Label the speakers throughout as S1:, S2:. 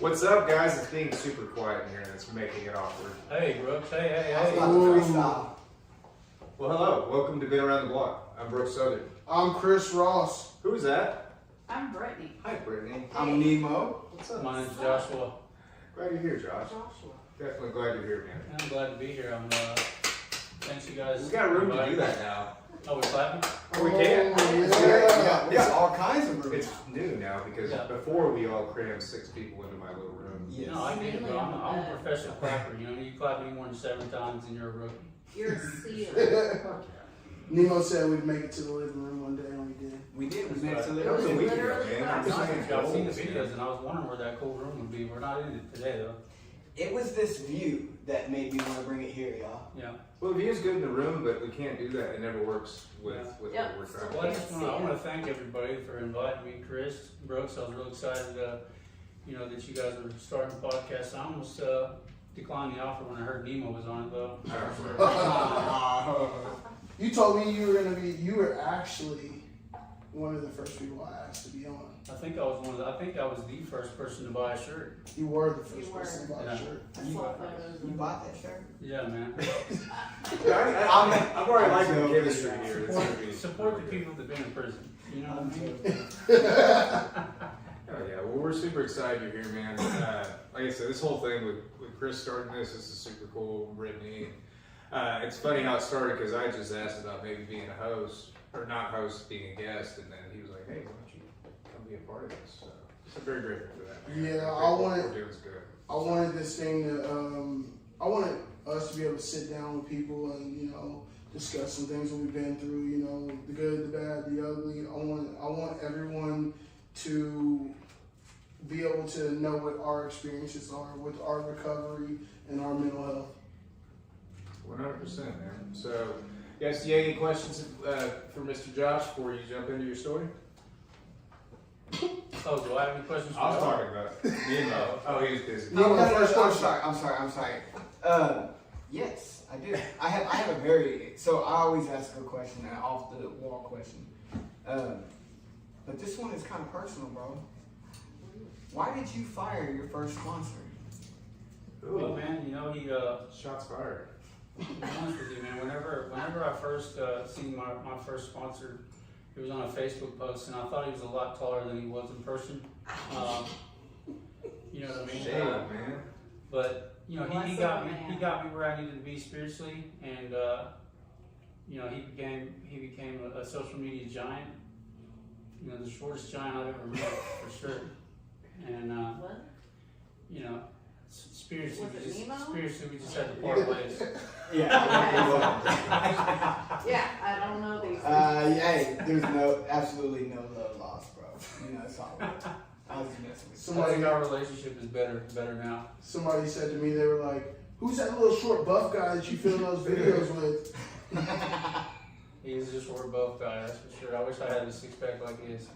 S1: What's up, guys? It's being super quiet in here and it's making it awkward.
S2: Hey, Brooks. Hey.
S1: Well, hello. Welcome to Been Around the Block. I'm Brooks Southern.
S3: I'm Chris Ross.
S1: Who's that?
S4: I'm Brittany.
S1: Hi, Brittany.
S3: I'm Nemo.
S1: What's up?
S2: My name's Joshua.
S1: Glad you're here, Josh.
S4: Joshua.
S1: Definitely glad you're here, man.
S2: I'm glad to be here. Thanks you guys.
S1: We've got room to do that now.
S2: Oh, we're clapping?
S1: Oh, we can.
S3: Yeah.
S5: We got all kinds of room.
S1: It's new now because before we all crammed 6 people into my little room.
S5: Yes.
S2: No, I get it, bro. I'm a professional clapper. You know, you clap me more than 7 times and you're a rookie.
S4: You're a seal.
S3: Nemo said we'd make it to the living room one day, and we did.
S5: We did. We made it to
S1: That was a
S5: the
S1: week ago,
S4: Literally
S1: man.
S4: last
S2: I've seen the videos and I was wondering where that cool room would be. We're not in it today, though.
S5: It was this view that made me want to bring it here, y'all.
S2: Yeah.
S1: Well, the view's good in the room, but we can't do that. It never works with what we're trying
S2: Well,
S1: to
S2: I just want to thank everybody for inviting me, Chris, Brooks. I was real excited, that you guys were starting the podcast. I almost declined the offer when I heard Nemo was on it, though.
S3: You told me you were actually one of the first people I asked to be on.
S2: I think I was the first person to buy a shirt.
S3: You were the first
S4: You were.
S3: person to buy a shirt.
S4: I saw photos.
S5: You bought that shirt?
S2: Yeah, man.
S1: I'm already liking the chemistry here. It's gonna be
S2: Support the people that've been in prison. You know what I mean?
S1: Oh yeah, well we're super excited you're here, man. Like I said, this whole thing with Chris starting this is super cool. Brittany, it's funny how it started because I just asked about maybe being a host or not host, being a guest, and then he was like, "Hey, why don't you come be a part of this?" So I'm very grateful for that, man.
S3: Yeah,
S1: What we're doing is good.
S3: I wanted this thing to, I wanted us to be able to sit down with people and, discuss some things that we've been through, the good, the bad, the ugly. I want everyone to be able to know what our experiences are with our recovery and our mental health.
S1: 100%, man. So, yes, do you have any questions for Mr. Josh before you jump into your story?
S2: Oh, do I have any questions for
S1: I was
S2: you?
S1: talking about Nemo. Oh, he was busy.
S3: No,
S5: I'm sorry. Yes, I do. I have a very, so I always ask a question, an off the wall question. But this one is kind of personal, bro. Why did you fire your first sponsor?
S2: Well, man, he
S1: Shots fired.
S2: to be honest with you, man, whenever I first seen my first sponsor, it was on a Facebook post, and I thought he was a lot taller than he was in person. You know what I mean?
S1: Shame, man.
S2: But he got me where I needed to be spiritually, and he became a social media giant. The shortest giant I've ever met, for sure. And
S4: What?
S2: spiritually,
S4: Was it Nemo?
S2: we just had to part ways.
S4: Yeah, I don't know these.
S5: Hey, there's absolutely no love lost, bro. It's all good. I was just messing with you.
S2: I think our relationship is better now.
S3: Somebody said to me, they were like, "Who's that little short buff guy that you film those videos with?"
S2: He's a short buff guy, that's for sure. I wish I had a 6-pack like his.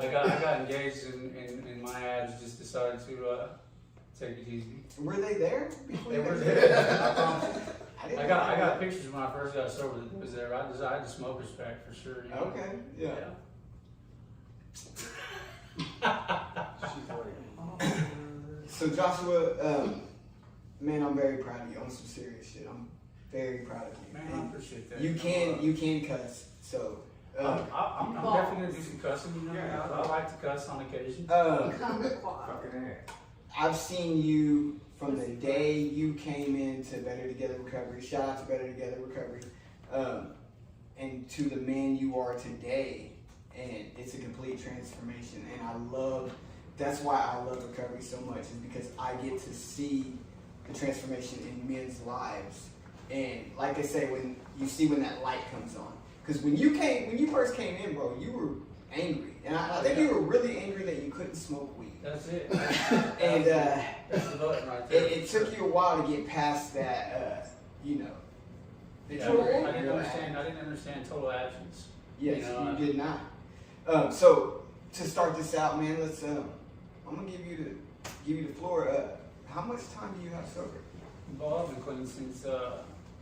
S2: I got engaged and my abs just decided to take it easy.
S5: Were they there?
S2: They were there. I promise. I
S5: got
S2: got pictures when I first got sober that was there. I had a smoker's pack for sure.
S5: Okay, yeah. So Joshua, man, I'm very proud of you on some serious shit. I'm very proud of you.
S2: Man, I appreciate that.
S5: You can cuss, so.
S2: I'm definitely gonna do some cussing. I like to cuss on occasion.
S4: Come quad.
S1: Fucking A.
S5: I've seen you from the day you came into Better Together Recovery. Shout out to Better Together Recovery, and to the man you are today. And it's a complete transformation. And that's why I love recovery so much, is because I get to see the transformation in men's lives. And like they say, when that light comes on. Because when you first came in, bro, you were angry. And I think you were really angry that you couldn't smoke weed.
S2: That's it.
S5: And
S2: that's the button right there.
S5: it took you a while to get past that,
S2: Yeah, I didn't understand total absence.
S5: Yes, you did not. So to start this out, man, I'm gonna give you the floor. How much time do you have sober?
S2: Well, I've been clean since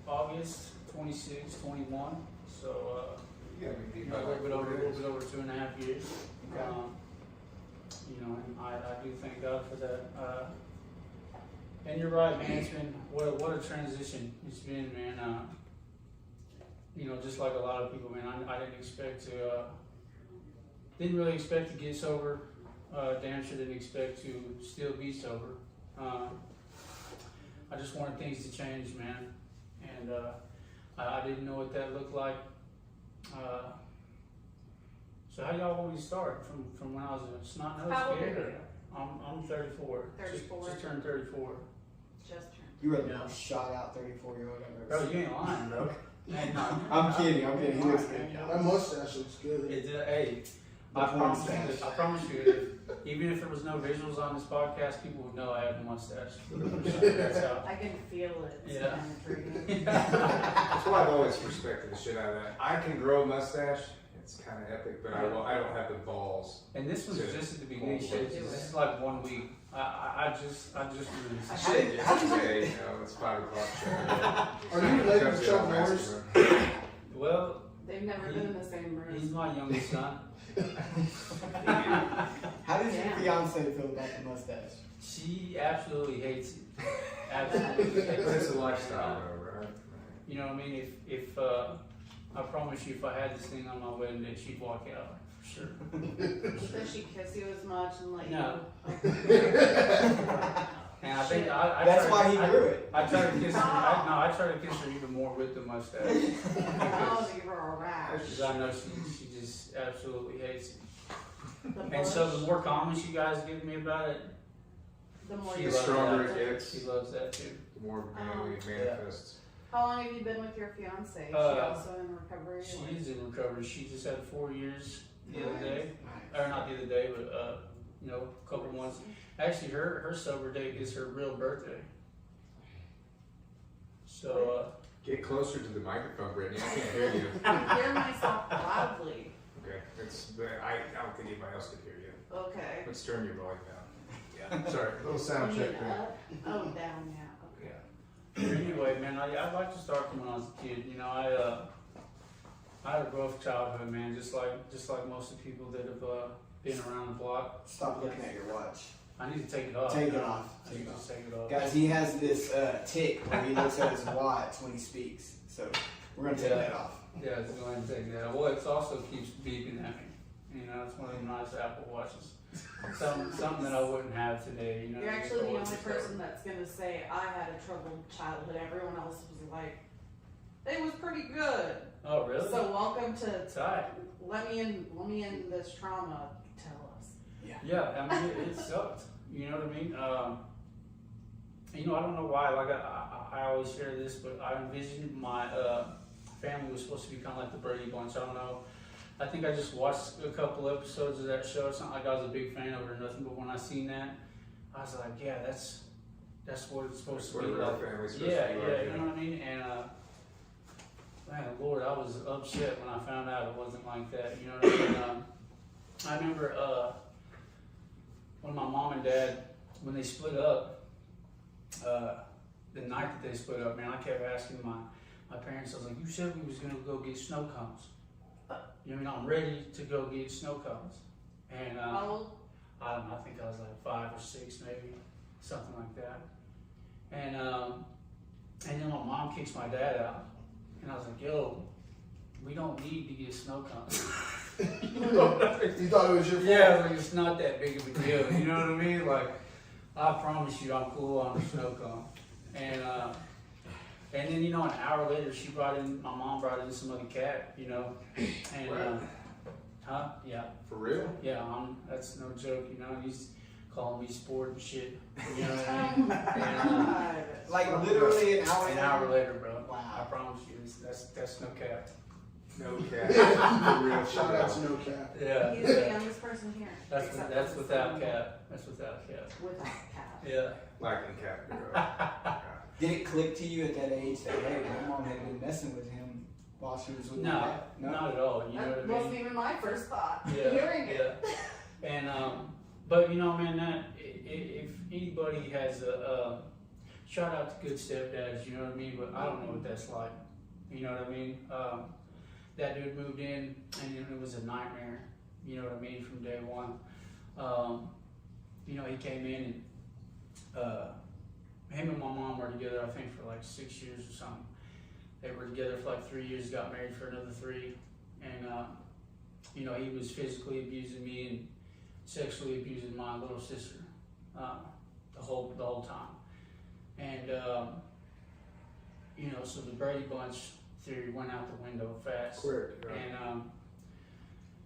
S2: August 26, 21. So a little bit over 2.5 years.
S5: Okay.
S2: And I do thank God for that. And you're right, man. It's been what a transition it's been, man. You know, just like a lot of people, man. I didn't really expect to get sober. Damn sure didn't expect to still be sober. I just wanted things to change, man, and I didn't know what that looked like. So how y'all want me to start? From when I was a snot-nosed
S4: How old
S2: kid?
S4: are you?
S2: I'm 34.
S4: 34?
S2: Just turned 34.
S4: Just turned.
S5: You were the most shot out 34-year-old I've
S2: Bro,
S5: ever seen.
S2: you ain't lying, bro. Man, no,
S5: I'm kidding. He looks good.
S3: That mustache looks good.
S2: Hey, I promise you, even if there was no visuals on this podcast, people would know I have a mustache. That's how.
S4: I can feel it. It's
S2: Yeah.
S4: penetrating.
S1: That's why I've always respected the shit out of that. I can grow a mustache. It's kind of epic, but I don't have the balls.
S2: And this was just at the beginning
S1: Yeah.
S2: stages. This is like 1 week. I just released it.
S1: Shit, yesterday, you know, it's 5 o'clock show.
S3: Are you related to Chuck Norris?
S2: Well,
S4: They've never been in the same
S2: he's
S4: room.
S2: my youngest son.
S5: How does your
S4: Yeah.
S5: fiance feel about the mustache?
S2: She absolutely hates it. Absolutely hates
S1: But it's
S2: it.
S1: a lifestyle, though, right?
S2: You know what I mean? If I promise you, if I had this thing on my wedding day, she'd walk out for sure.
S4: Does she kiss you as much and let
S2: No.
S4: you?
S2: And I think
S4: Shit.
S2: I
S5: That's
S2: tried-
S5: why he grew it.
S2: I try to kiss her. I try to kiss her even more with the mustache.
S4: Oh, you were a rash.
S2: Because I know she just absolutely hates it.
S4: The
S2: And so
S4: bush,
S2: the more comments you guys give me about it,
S4: the more
S2: she
S4: you
S1: The
S2: loves
S1: stronger
S2: that.
S1: it gets,
S2: She loves that too.
S1: the more manly it
S2: Yeah.
S1: manifests.
S4: How long have you been with your fiance? Is she
S2: Uh,
S4: also in recovery?
S2: She is in recovery. She just had 4 years the other
S4: Nice.
S2: day, or not the other day, but you know, a couple months. Actually, her sober date is her real birthday. So
S1: Get closer to the microphone, Brittany. I can't hear you.
S4: I hear myself loudly.
S1: Okay, I don't think anybody else could hear you.
S4: Okay.
S1: Let's turn your volume down. Yeah, sorry, a little sound
S4: You
S1: check
S4: mean
S1: there.
S4: up? Oh, down, yeah. Okay.
S2: anyway, man, I'd like to start from when I was a kid. You know, I had a rough childhood, man, just like most of the people that have been around the block.
S5: Stop looking at your watch.
S2: I need to take it off.
S5: Take it off.
S2: I need to just take it off.
S5: Guys, he has this tick where he looks at his watch when he speaks. So we're going to take
S2: Yeah.
S5: that off.
S2: Yeah, let's go ahead and take that. Well, it also keeps beeping at me. You know, it's one of the nice Apple Watches. Something that I wouldn't have today. You know,
S4: You're actually the
S2: always
S4: only
S2: discovered.
S4: person that's gonna say I had a troubled childhood. Everyone else was like, it was pretty good.
S2: Oh, really?
S4: So welcome to
S2: Tight.
S4: let me in this trauma. Tell us.
S2: Yeah, I mean, it sucked. You know what I mean? You know, I don't know why. Like I always share this, but I envisioned my family was supposed to be kind of like the Brady Bunch. I don't know. I think I just watched a couple episodes of that show. It's not like I was a big fan of it or nothing, but when I seen that, I was like, yeah, that's what it's supposed
S1: What
S2: to
S1: a
S2: be
S1: real
S2: like.
S1: family's supposed
S2: Yeah,
S1: to be
S2: yeah,
S1: like.
S2: you know what I mean? And man, Lord, I was upset when I found out it wasn't like that. You know what I mean? I remember when my mom and dad, when they split up, the night that they split up, man, I kept asking my parents, I was like, you said we was gonna go get snow cones. You know, I'm ready to go get snow cones. And
S4: How old?
S2: I don't know, I think I was like 5 or 6 maybe, something like that. And then my mom kicks my dad out. And I was like, yo, we don't need to get snow cones.
S3: You thought it was your fault?
S2: Yeah, like it's not that big of a deal. You know what I mean? Like, I promise you, I'm cool on the snow cone. And then, you know, an hour later, my mom brought in some other cat, you know. And,
S1: Wow.
S2: huh? Yeah.
S1: For real?
S2: Yeah, that's no joke, you know. He's calling me sport and shit. You know what I
S4: Oh
S2: mean?
S4: my
S2: And,
S4: God.
S5: Like literally an hour
S2: an
S5: and
S2: hour later, bro.
S5: Wow.
S2: I promise you, that's no cat.
S1: No cat. For real.
S3: Shout out to No Cap.
S2: Yeah.
S4: He's the
S2: yeah.
S4: youngest person here.
S2: That's
S4: except
S2: that's
S4: for
S2: without
S4: son.
S2: cat. That's without cat.
S4: Without cat.
S2: Yeah.
S1: Lacking cat.
S5: Did it click to you at that age that, hey, my mom had been messing with him while she was with me?
S2: No, not at all. You know
S4: That
S2: what I
S4: wasn't
S2: mean?
S4: even my first thought.
S2: Yeah,
S4: Hearing it.
S2: yeah. And but you know, man, if anybody has a shout out to good stepdads, you know what I mean. But I don't know what that's like. You know what I mean? That dude moved in, and it was a nightmare. You know what I mean, from day one. know, he came in and him and my mom were together, I think, for like 6 years or something. They were together for like 3 years, got married for another 3. And, you know, he was physically abusing me and sexually abusing my little sister the whole time. And, you know, so the Brady Bunch theory went out the window fast.
S1: Quick, right.
S2: And,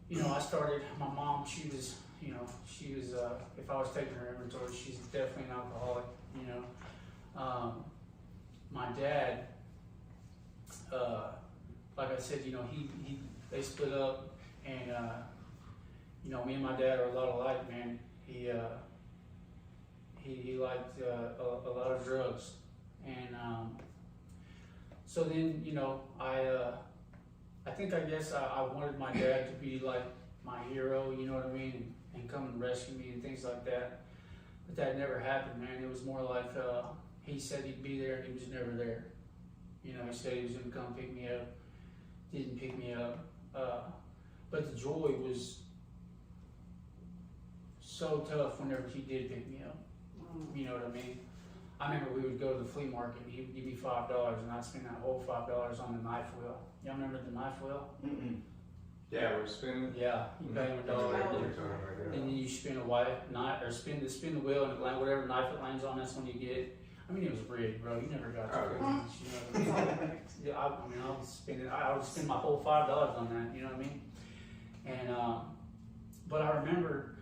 S2: you know, I started, my mom, she was, if I was taking her inventory, she's definitely an alcoholic, you know. My dad, like I said, you know, they split up, and, you know, me and my dad are a lot alike, man. He liked a lot of drugs, and so then, you know, I guess I wanted my dad to be like my hero, you know what I mean, and come and rescue me and things like that. But that never happened, man. It was more like he said he'd be there, and he was never there. You know, he said he was going to come pick me up, didn't pick me up. But the joy was so tough whenever he did pick me up. You know what I mean? I remember we would go to the flea market, and he would give me $5, and I'd spend that whole $5 on the knife wheel. Y'all remember the knife wheel?
S5: Mm-mm.
S1: Yeah, we're spinning.
S2: Yeah, you pay him $1, and then you spin a white knife, or spin the wheel, and it land, whatever knife it lands on, that's when you get. I mean, it was rigged, bro. You never got to you know what I mean? Yeah, I would spend my whole $5 on that. You know what I mean? And but I remember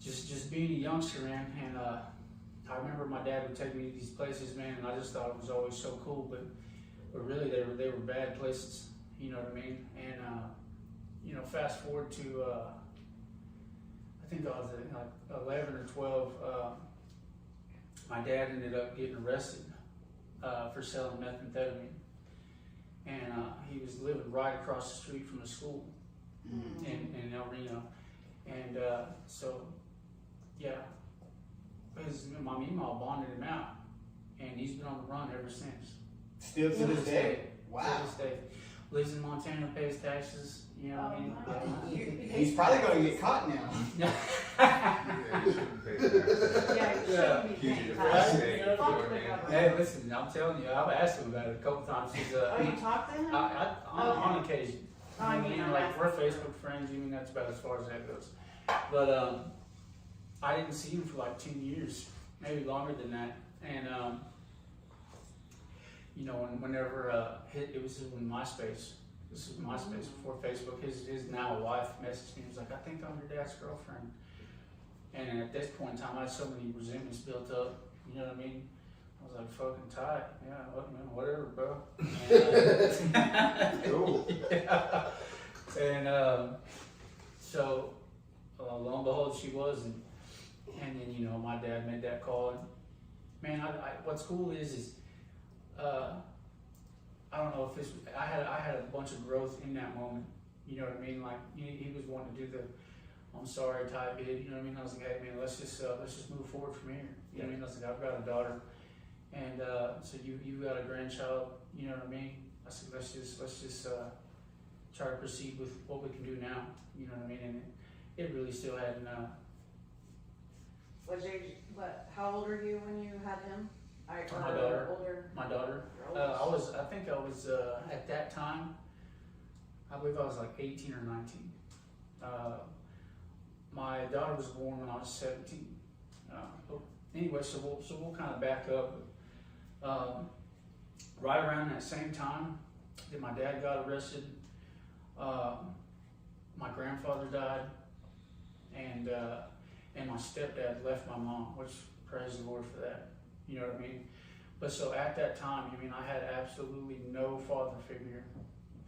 S2: just being a youngster, man, and I remember my dad would take me to these places, man, and I just thought it was always so cool, but really they were bad places. You know what I mean? And you know, fast forward to I think I was like 11 or 12. My dad ended up getting arrested for selling methamphetamine, and he was living right across the street from the school in El Reno, and so yeah, my meemaw bonded him out, and he's been on the run ever since.
S5: Still to this day. Wow.
S2: To this day. Lives in Montana, pays taxes. You know what I mean?
S5: He's probably going to get caught now.
S1: Yeah, you shouldn't pay that.
S4: Yeah, you shouldn't be
S1: Huge
S4: paying
S1: difference.
S4: taxes.
S1: You know
S4: Fuck
S1: what I
S4: the
S1: mean?
S4: government.
S2: Hey, listen, I'm telling you, I've asked him about it a couple times. He's
S4: Oh, you talked to him?
S2: on occasion.
S4: Oh,
S2: I mean,
S4: yeah.
S2: like, we're Facebook friends. I mean, that's about as far as that goes. But I didn't see him for like 10 years, maybe longer than that. And you know, whenever it was when MySpace. This was MySpace before Facebook. His now wife messaged me. He was like, "I think I'm your dad's girlfriend." And at this point in time, I had so many resentments built up. You know what I mean? I was like, "Fucking tight, yeah, whatever, bro." And,
S5: Cool.
S2: yeah. And so lo and behold, she was, and then you know, my dad made that call. And man, what's cool is I don't know if this. I had a bunch of growth in that moment. You know what I mean? Like he was wanting to do the "I'm sorry" type bit. You know what I mean? I was like, "Hey man, let's just move forward from here." You know what I mean? I was like, "I've got a daughter, and so you got a grandchild." You know what I mean? I said, let's just try to proceed with what we can do now. You know what I mean? And it really still hadn't.
S4: How old were you when you had him?
S2: My daughter.
S4: Older.
S2: My daughter.
S4: Your oldest?
S2: I think I was at that time. I believe I was like 18 or 19. My daughter was born when I was 17. Anyway, so we'll kind of back up. Right around that same time that my dad got arrested, my grandfather died, and my stepdad left my mom, which praise the Lord for that. You know what I mean? But so at that time, I mean, I had absolutely no father figure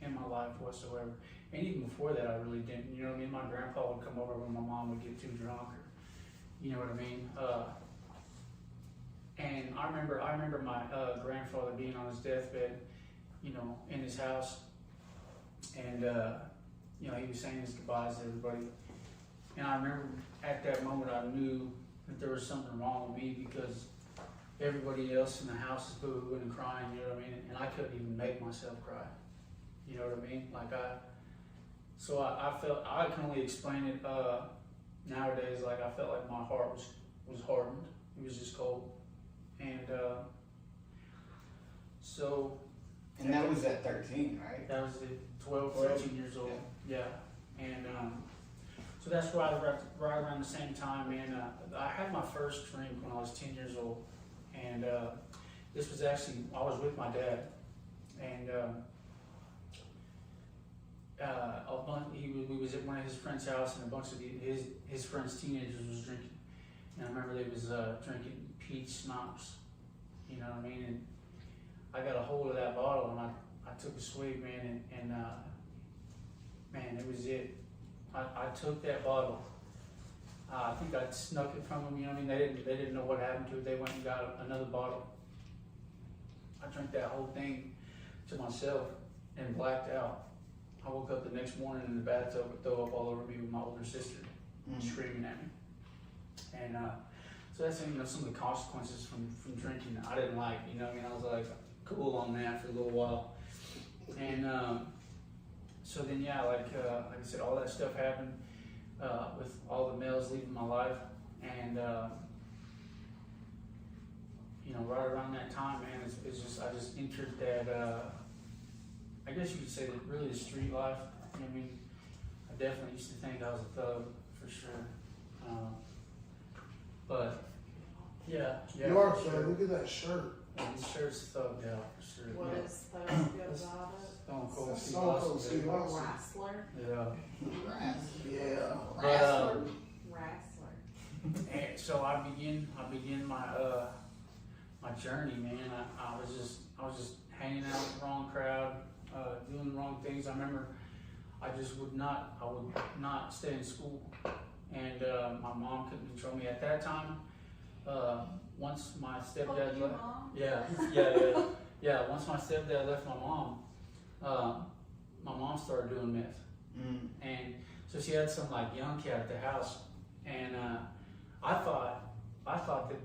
S2: in my life whatsoever. And even before that, I really didn't. You know what I mean? My grandpa would come over when my mom would get too drunk, or, you know what I mean? And I remember my grandfather being on his deathbed, you know, in his house, and you know, he was saying his goodbyes to everybody. And I remember at that moment, I knew that there was something wrong with me, because everybody else in the house is boo-hooing and crying, you know what I mean? And I couldn't even make myself cry. You know what I mean? Like I felt, I can only explain it nowadays, like I felt like my heart was was hardened. It was just cold. And so.
S5: And that was at 13, right?
S2: That was at 12, 13 years old. Yeah. And so that's right around the same time, man. I had my first drink when I was 10 years old. And this was actually, I was with my dad. And we was at one of his friend's house, and a bunch of his friends' teenagers was drinking. And I remember they was drinking peach schnapps. You know what I mean? And I got a hold of that bottle, and I took a swig, man, and man, it was it. I took that bottle. I think I snuck it from them. You know what I mean? They didn't know what happened to it. They went and got another bottle. I drank that whole thing to myself and blacked out. I woke up the next morning in the bathtub with throw up all over me with my older sister screaming at me. And so that's some of the consequences from drinking I didn't like. You know what I mean? I was like cool on that for a little while. And so then, yeah, like I said, all that stuff happened with all the males leaving my life. And, you know, right around that time, man, it's just, I just entered that, I guess you could say that really the street life. You know what I mean? I definitely used to think I was a thug, for sure. But, yeah.
S3: You are,
S2: for
S3: sir.
S2: sure.
S3: Look at that shirt.
S2: Yeah, this shirt's thugged out, for sure.
S4: What
S2: Yeah.
S4: is thug good about it?
S2: Stone Cold
S3: That's
S2: Steve
S3: Stone Cold
S2: Austin,
S3: Steve
S2: baby.
S3: Austin.
S4: Wrestler?
S2: Yeah.
S3: Yeah.
S2: But,
S4: Wrestler.
S2: and so I begin my my journey, man. I was just hanging out with the wrong crowd, doing the wrong things. I remember I would not stay in school, and my mom couldn't control me at that time. Once my stepdad left, once my stepdad left my mom started doing meth, and so she had some like young kid at the house, and I thought that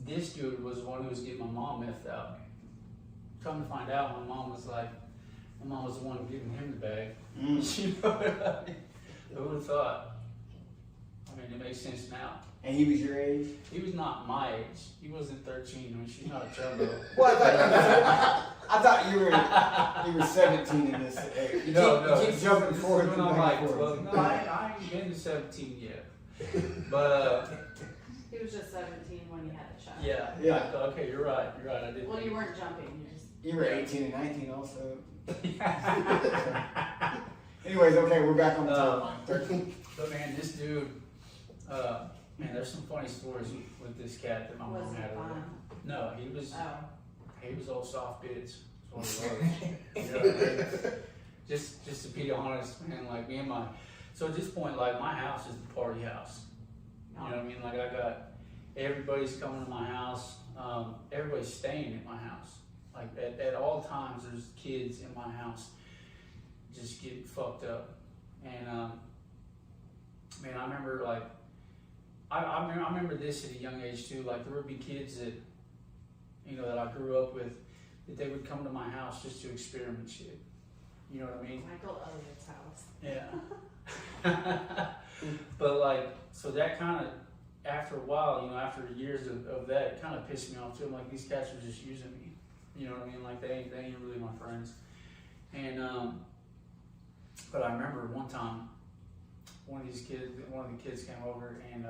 S2: this dude was the one who was getting my mom methed out. Come to find out, my mom was the one giving him the bag. You know what I mean? Who would have thought? I mean, it makes sense now.
S5: And he was your age?
S2: He was not my age. He wasn't 13. I mean, she's not a jumbo.
S5: Well, I thought you were 17 in this.
S2: No.
S5: Keep jumping forward.
S2: When I'm like, well, no, I ain't been to 17 yet. But
S4: He was just 17 when you had a child.
S2: yeah. Okay, you're right. I did.
S4: Well, you weren't jumping.
S5: You were 18 and 19 also. Anyways, okay, we're back on the timeline. 13.
S2: But man, this dude, man, there's some funny stories with this cat that my mom
S4: Was
S2: had.
S4: it fun?
S2: No, he was all soft bits. That's what he was. You know what I mean? Just to be honest, man, like me and so at this point, like my house is the party house. You know what I mean? Like I got, everybody's coming to my house, everybody's staying at my house. Like at all times, there's kids in my house just getting fucked up. And man, I remember like, I remember this at a young age too. Like there would be kids that, you know, that I grew up with, that they would come to my house just to experiment shit. You know what I mean?
S4: Michael Elliott's house.
S2: Yeah. But like, so that kind of, after a while, you know, after years of that, it kind of pissed me off too. I'm like, these cats are just using me. You know what I mean? Like they ain't really my friends. And but I remember one time, one of the kids came over and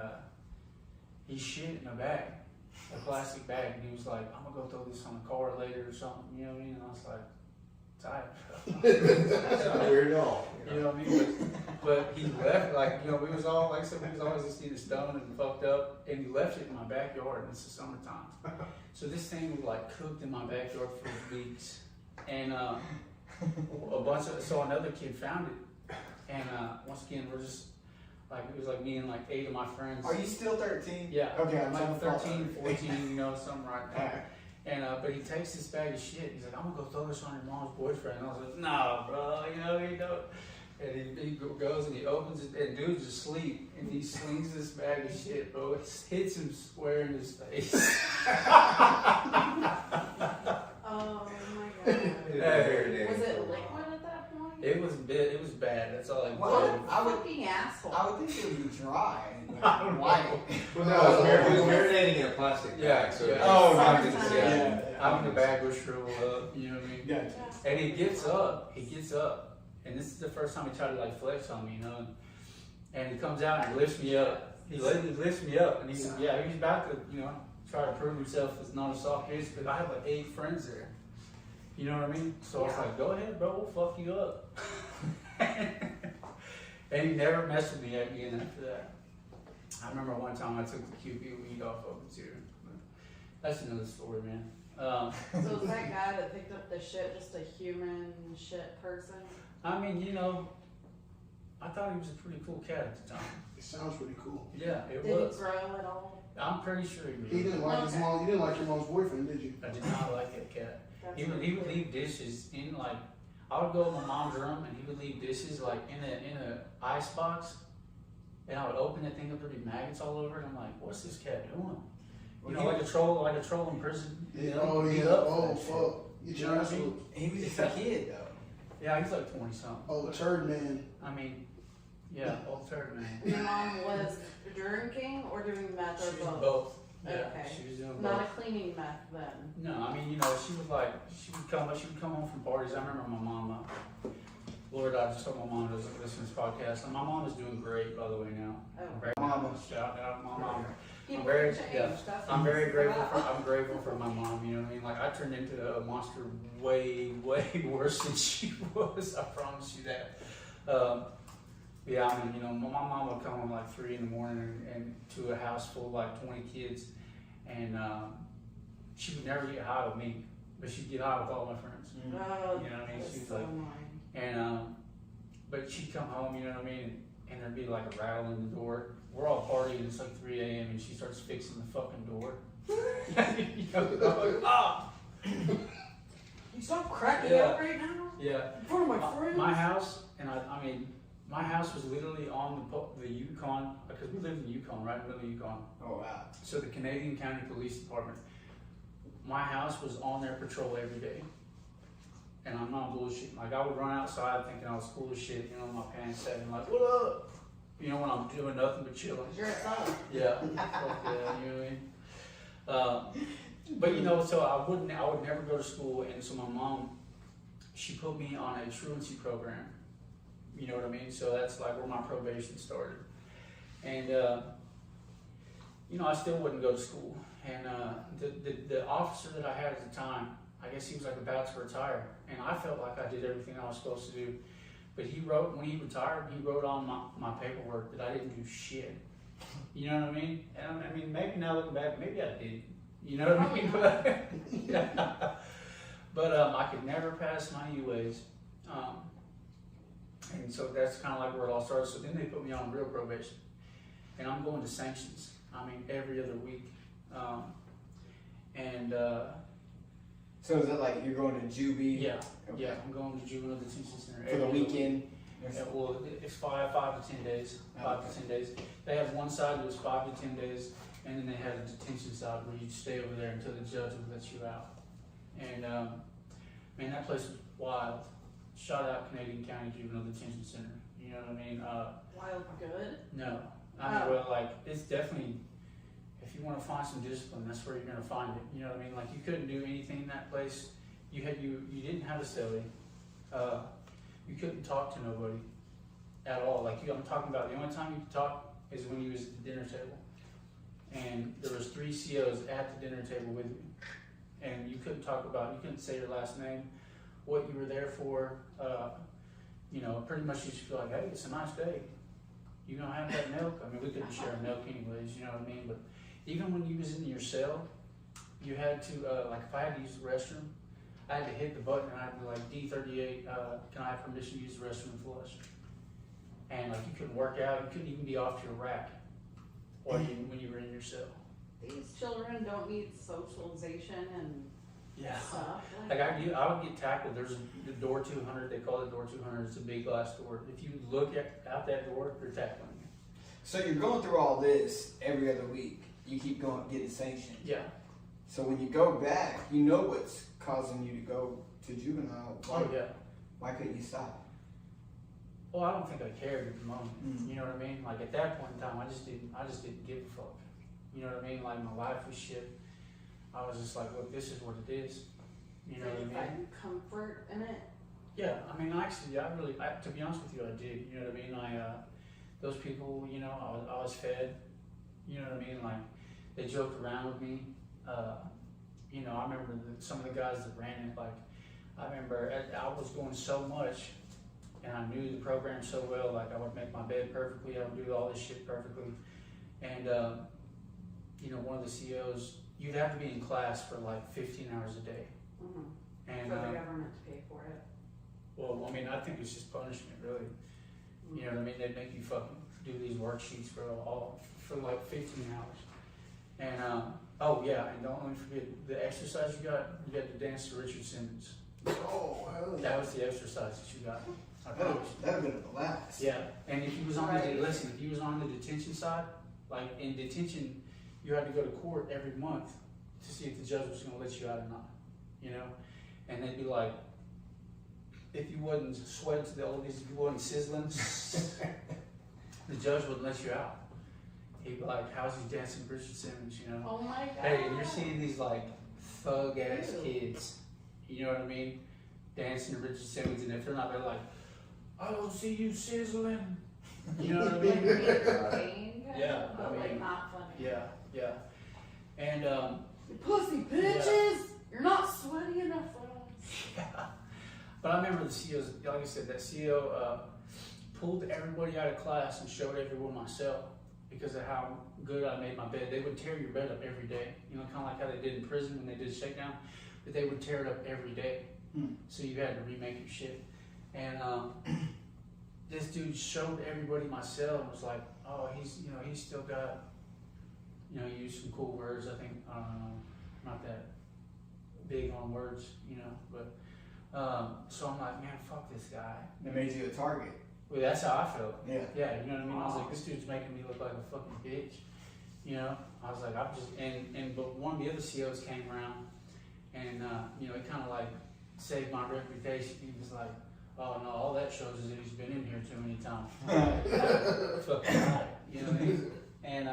S2: he shit in a bag, a plastic bag, and he was like, I'm gonna go throw this on the car later or something. You know what I mean? And I was like,
S1: That's not weird at all.
S2: you know what I mean? But he left, like, you know, we was all, like I said, we was always just either stoned and fucked up, and he left it in my backyard, and it's the summertime. So this thing was like cooked in my backyard for weeks. And so another kid found it. And once again, we're just, like, it was like me and like 8 of my friends.
S5: Are you still 13?
S2: Yeah.
S5: Okay,
S2: I'm like 13, 14,
S5: 14.
S2: you know, something right there. And but he takes this bag of shit. He's like, I'm gonna go throw this on your mom's boyfriend. And I was like, no, bro, you know, you don't. And he goes and he opens it, and dude's asleep, and he slings this bag of shit, bro. It hits him square in his face.
S4: Oh my god. Was it liquid at that point?
S2: It was bad. That's all I can
S5: Well,
S2: say.
S5: I would-
S4: Fucking asshole.
S5: I would think it would be dry. Like, white.
S1: Well, no, it was marinating in a plastic bag. So
S2: Yeah.
S5: Oh,
S1: not
S4: nice.
S1: to say.
S5: Yeah.
S2: I mean, the bag was shriveled up, you know what I mean?
S5: Gotcha.
S2: And he gets up, and this is the first time he tried to like flex on me, you know, and he comes out and he lifts me up. He lifts me up, and he's about to, you know, try to prove himself as not a soft bitch, but I have like 8 friends there. You know what I mean? So I was like, go ahead, bro, we'll fuck you up. And he never messed with me again after that. I remember one time I took the QP weed off of it too. But that's another story, man.
S4: So is that guy that picked up the shit just a human shit person?
S2: I mean, you know, I thought he was a pretty cool cat at the time.
S3: It sounds pretty cool.
S2: Yeah, it
S4: Did
S2: was.
S4: he grow at all?
S2: I'm pretty sure he
S3: He
S2: was.
S3: didn't like his mom. You didn't like your mom's boyfriend, did you?
S2: I did not like that cat.
S4: That's
S2: He would leave dishes in like, I would go in my mom's room and he would leave dishes like in a ice box, and I would open that thing up, there'd be maggots all over it. And I'm like, what's this cat doing? You know, like a troll in prison. You know,
S3: Oh
S2: beat
S3: yeah.
S2: up for
S3: Oh
S2: that shit.
S3: fuck. Get
S2: You know
S3: your
S2: what
S3: ass
S2: I mean?
S3: whooped.
S5: He was just a kid though.
S2: Yeah, he's like 20 something.
S3: Oh, turd man.
S2: I mean, yeah, old turd man.
S4: Your mom was drinking or doing meth or
S2: She was
S4: both?
S2: both. Yeah,
S4: Okay.
S2: she was doing both.
S4: Not a cleaning meth then.
S2: No, I mean, you know, she would come home from parties. I remember my mom, Lord, I just hope my mom doesn't listen to this podcast. And my mom is doing great, by the way, now.
S4: Oh.
S5: Mama.
S2: Shout out my mom.
S4: People
S2: very-
S4: change.
S2: yeah.
S4: That's
S2: I'm
S4: what
S2: very
S4: it's
S2: grateful
S4: about.
S2: I'm grateful for my mom, you know what I mean? Like, I turned into a monster way worse than she was, I promise you that. Yeah, I mean, you know, my mom would come home like 3 in the morning and to a house full of like 20 kids, and she would never get high with me, but she'd get high with all my friends.
S4: Oh,
S2: You know what I mean?
S4: that's
S2: She's
S4: so
S2: like,
S4: annoying.
S2: and but she'd come home, you know what I mean, and there'd be like a rattle in the door. We're all partying, it's like 3 a.m. and she starts fixing the fucking door. You know, I'm like, ah!
S4: You stop cracking
S2: Yeah.
S4: up right now?
S2: Yeah.
S4: In front of my friends?
S2: My house, and I mean, my house was literally on the Yukon, because we lived in Yukon, right in the middle of Yukon.
S5: Oh wow.
S2: So the Canadian County Police Department, my house was on their patrol every day. And I'm not bullshitting. Like, I would run outside thinking I was cool as shit, you know, my pants sagging, like, what up? You know, when I'm doing nothing but chilling.
S4: You're a son.
S2: Yeah, fuck yeah, you know what I mean? But you know, so I would never go to school, and so my mom, she put me on a truancy program. You know what I mean? So that's like where my probation started. And you know, I still wouldn't go to school. And the officer that I had at the time, I guess he was like about to retire, and I felt like I did everything I was supposed to do. But he wrote, when he retired, he wrote on my paperwork that I didn't do shit. You know what I mean? And I mean, maybe now looking back, maybe I did. You know what I mean? But, yeah. But I could never pass my UAs. And so that's kind of like where it all started. So then they put me on real probation. And I'm going to sanctions, I mean, every other week.
S5: So is it like you're going to juvie?
S2: Yeah,
S5: Okay.
S2: yeah, I'm going to juvenile detention center
S5: For the
S2: every other week.
S5: weekend?
S2: Yeah, well, it's 5 to 10 days. 5 to 10 days. They have one side that was 5 to 10 days, and then they had a detention side where you stay over there until the judge will let you out. And man, that place was wild. Shout out Canadian County Juvenile Detention Center. You know what I mean?
S4: Wild good.
S2: No, I mean,
S4: Oh.
S2: well, like, it's definitely, if you want to find some discipline, that's where you're gonna find it. You know what I mean? Like, you couldn't do anything in that place. You didn't have a celly. You couldn't talk to nobody at all. Like, I'm talking about the only time you could talk is when you was at the dinner table. And there was 3 COs at the dinner table with me. And you couldn't say your last name, what you were there for. You know, pretty much you just feel like, hey, it's a nice day. You gonna have that milk? I mean, we couldn't share milk anyways, you know what I mean? But even when you was in your cell, you had to, like, if I had to use the restroom, I had to hit the button and I'd be like, D38, can I have permission to use the restroom and flush? And like, you couldn't work out, you couldn't even be off your rack when you were in your cell.
S4: These children don't need socialization and stuff.
S2: Like I would get tackled. There's the door 200. They call it door 200. It's a big glass door. If you look out that door, they're tackling you.
S5: So you're going through all this every other week. You keep going, getting sanctioned.
S2: Yeah.
S5: So when you go back, you know what's causing you to go to juvenile.
S2: Oh yeah.
S5: Why couldn't you stop?
S2: well, I don't think I cared at the moment. You know what I mean? Like at that point in time, I just didn't give a fuck. You know what I mean? Like my life was shit. I was just like, look, this is what it is. You know what I mean?
S4: Find comfort in it.
S2: Yeah, I mean, actually, to be honest with you, I did. You know what I mean? Those people, you know, I was fed. You know what I mean? Like they joked around with me. You know, I remember some of the guys that ran it. Like I remember I was going so much. And I knew the program so well, like I would make my bed perfectly, I would do all this shit perfectly. And, you know, one of the CEOs, you'd have to be in class for like 15 hours a day.
S4: Mm-hmm.
S2: And,
S4: For the government to pay for it.
S2: well, I mean, I think it's just punishment, really.
S4: Mm-hmm.
S2: You know what I mean? They'd make you fucking do these worksheets for like 15 hours. And, oh yeah, and don't let me forget, the exercise you got to dance to Richard Simmons.
S3: Oh, hell yeah.
S2: That was the exercise that you got. I
S5: That
S2: promise you.
S5: would have been a blast.
S2: Yeah, and if he was on
S4: Right.
S2: the listen, if he was on the detention side, like in detention, you had to go to court every month to see if the judge was going to let you out or not. You know, and they'd be like, if you wasn't sweating to the oldies, if you wasn't sizzling, the judge wouldn't let you out. He'd be like, "How's he dancing, Richard Simmons?" You know.
S4: Oh my god.
S2: Hey, and you're seeing these like thug ass
S4: Ew.
S2: kids. You know what I mean? Dancing to Richard Simmons, and if they're not, they're like, "I don't see you sizzling." You know what I
S4: Like
S2: mean?
S4: being pain,
S2: Yeah,
S4: but
S2: I
S4: like
S2: mean,
S4: not funny.
S2: Yeah, yeah. And
S4: You pussy bitches! You're not sweaty enough for us.
S2: yeah. But I remember the CEOs, like I said, that CEO pulled everybody out of class and showed everyone my cell because of how good I made my bed. They would tear your bed up every day. You know, kind of like how they did in prison when they did shakedown, but they would tear it up every day. So you had to remake your shit. And this dude showed everybody my cell and was like, "Oh, he's still got, he used some cool words. I think not that big on words, but so I'm like, man, fuck this guy."
S5: It made you a target.
S2: Well, that's how I felt.
S5: Yeah.
S2: Yeah, you know what I mean? I was like, this dude's making me look like a fucking bitch. You know? I was like, I'm just, but one of the other CEOs came around and, he kind of like saved my reputation. He was like, "Oh no, all that shows is that he's been in here too many times." Fucking right. You know what I mean? And,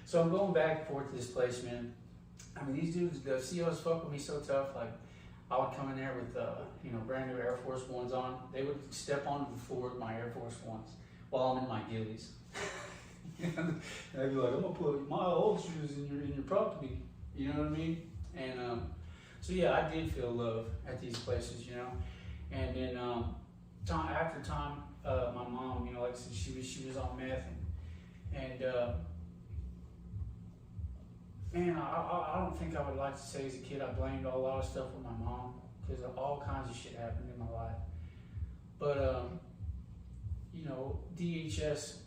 S2: so I'm going back and forth to this place, man. I mean, these dudes, the CEOs fuck with me so tough. Like, I would come in there with, brand new Air Force Ones on. They would step on before my Air Force Ones while I'm in my ghillies. And they'd be like, "I'm gonna put my old shoes in your property." You know what I mean? And so yeah, I did feel love at these places, And then after time, my mom, like I said, she was on meth, and man, I don't think I would like to say as a kid I blamed a lot of stuff on my mom because all kinds of shit happened in my life. But DHS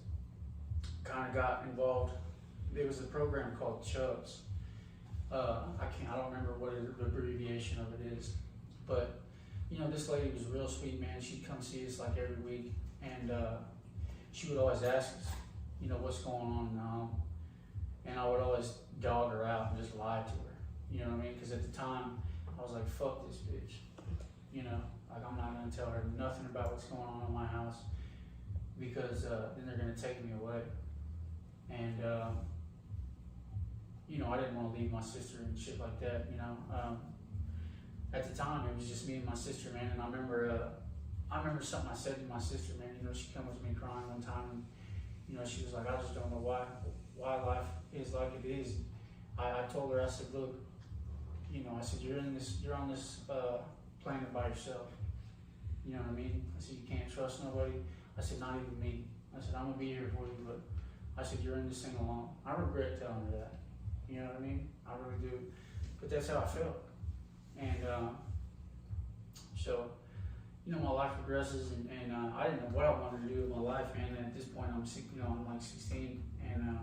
S2: kind of got involved. There was a program called Chubbs. I don't remember what the abbreviation of it is, but this lady was real sweet, man. She'd come see us like every week, and she would always ask us, what's going on in the home, and I would always dog her out and just lie to her. You know what I mean? Because at the time, I was like, "Fuck this bitch," like I'm not gonna tell her nothing about what's going on in my house because then they're gonna take me away, and I didn't want to leave my sister and shit like that. At the time, it was just me and my sister, man. And I remember something I said to my sister, man. She come with me crying one time, and she was like, "I just don't know why life is like it is." I told her, I said, "Look, I said you're on this planet by yourself. You know what I mean? I said you can't trust nobody. I said not even me. I said I'm gonna be here for you, but I said you're in this thing alone." I regret telling her that. You know what I mean? I really do. But that's how I felt. And so, my life progresses, and I didn't know what I wanted to do with my life, man. And at this point, I'm like 16, and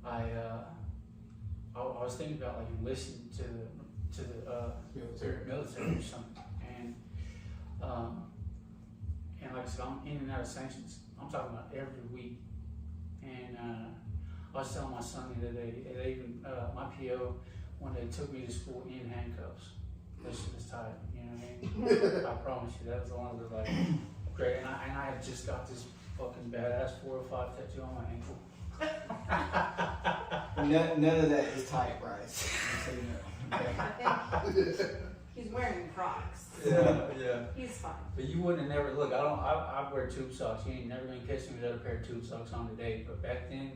S2: I was thinking about like enlisting to the military or something, and like I said, I'm in and out of sanctions. I'm talking about every week, and I was telling my son the other day, they even my PO when they took me to school in handcuffs. That shit was tight, you know what I mean? I promise you, that was one of the like great. And I had just got this fucking badass 405 tattoo on my ankle.
S5: None of that is tight, Bryce. So you know.
S4: I think he's wearing Crocs.
S2: Yeah.
S4: He's fine.
S2: But you wouldn't have never look. I wear tube socks. You ain't never gonna catch me without a pair of tube socks on today. But back then,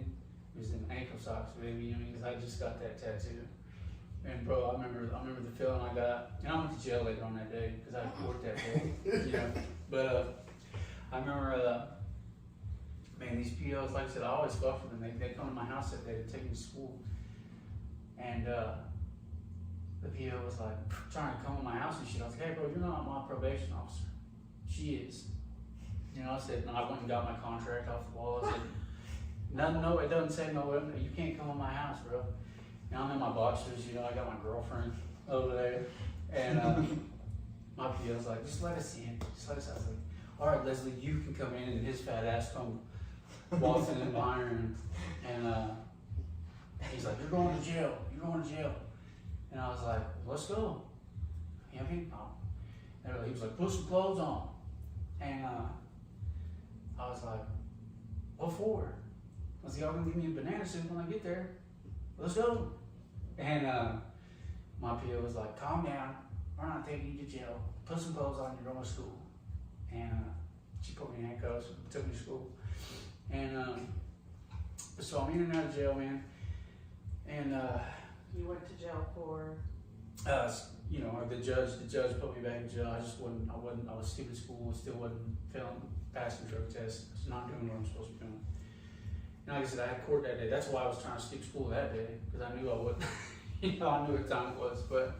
S2: it was them ankle socks, baby. You know, because I just got that tattoo. And bro, I remember the feeling I got. And I went to jail later on that day because I had court that day. You know, but I remember. Man, these POs, like I said, I always fuck with them. They come to my house that day to take me to school. And the PO was like trying to come to my house and shit. I was like, hey bro, you're not my probation officer. She is. You know, I said, no, I went and got my contract off the wall. I said, no, it doesn't say no, you can't come in my house, bro. Now I'm in my boxers, you know, I got my girlfriend over there. And my PO was like, just let us in. Just let us in. I was like, all right, Leslie, you can come in, and his fat ass come walking in behind her, and he's like, you're going to jail, and I was like, let's go. You know what I mean? And he was like, put some clothes on, and I was like, what for? I was like, y'all gonna give me a banana suit when I get there? Let's go. And my PO was like, calm down, we're not taking you to jail, put some clothes on, you're going to school. And she put me in handcuffs and took me to school. And so I'm in and out of jail, man. And
S4: You went to jail for?
S2: you know, the judge put me back in jail. I was stupid at school, still wasn't passing drug tests, not doing what I'm supposed to be doing. And like I said, I had court that day. That's why I was trying to skip school that day, because I knew I wouldn't, you know, I knew what time it was. But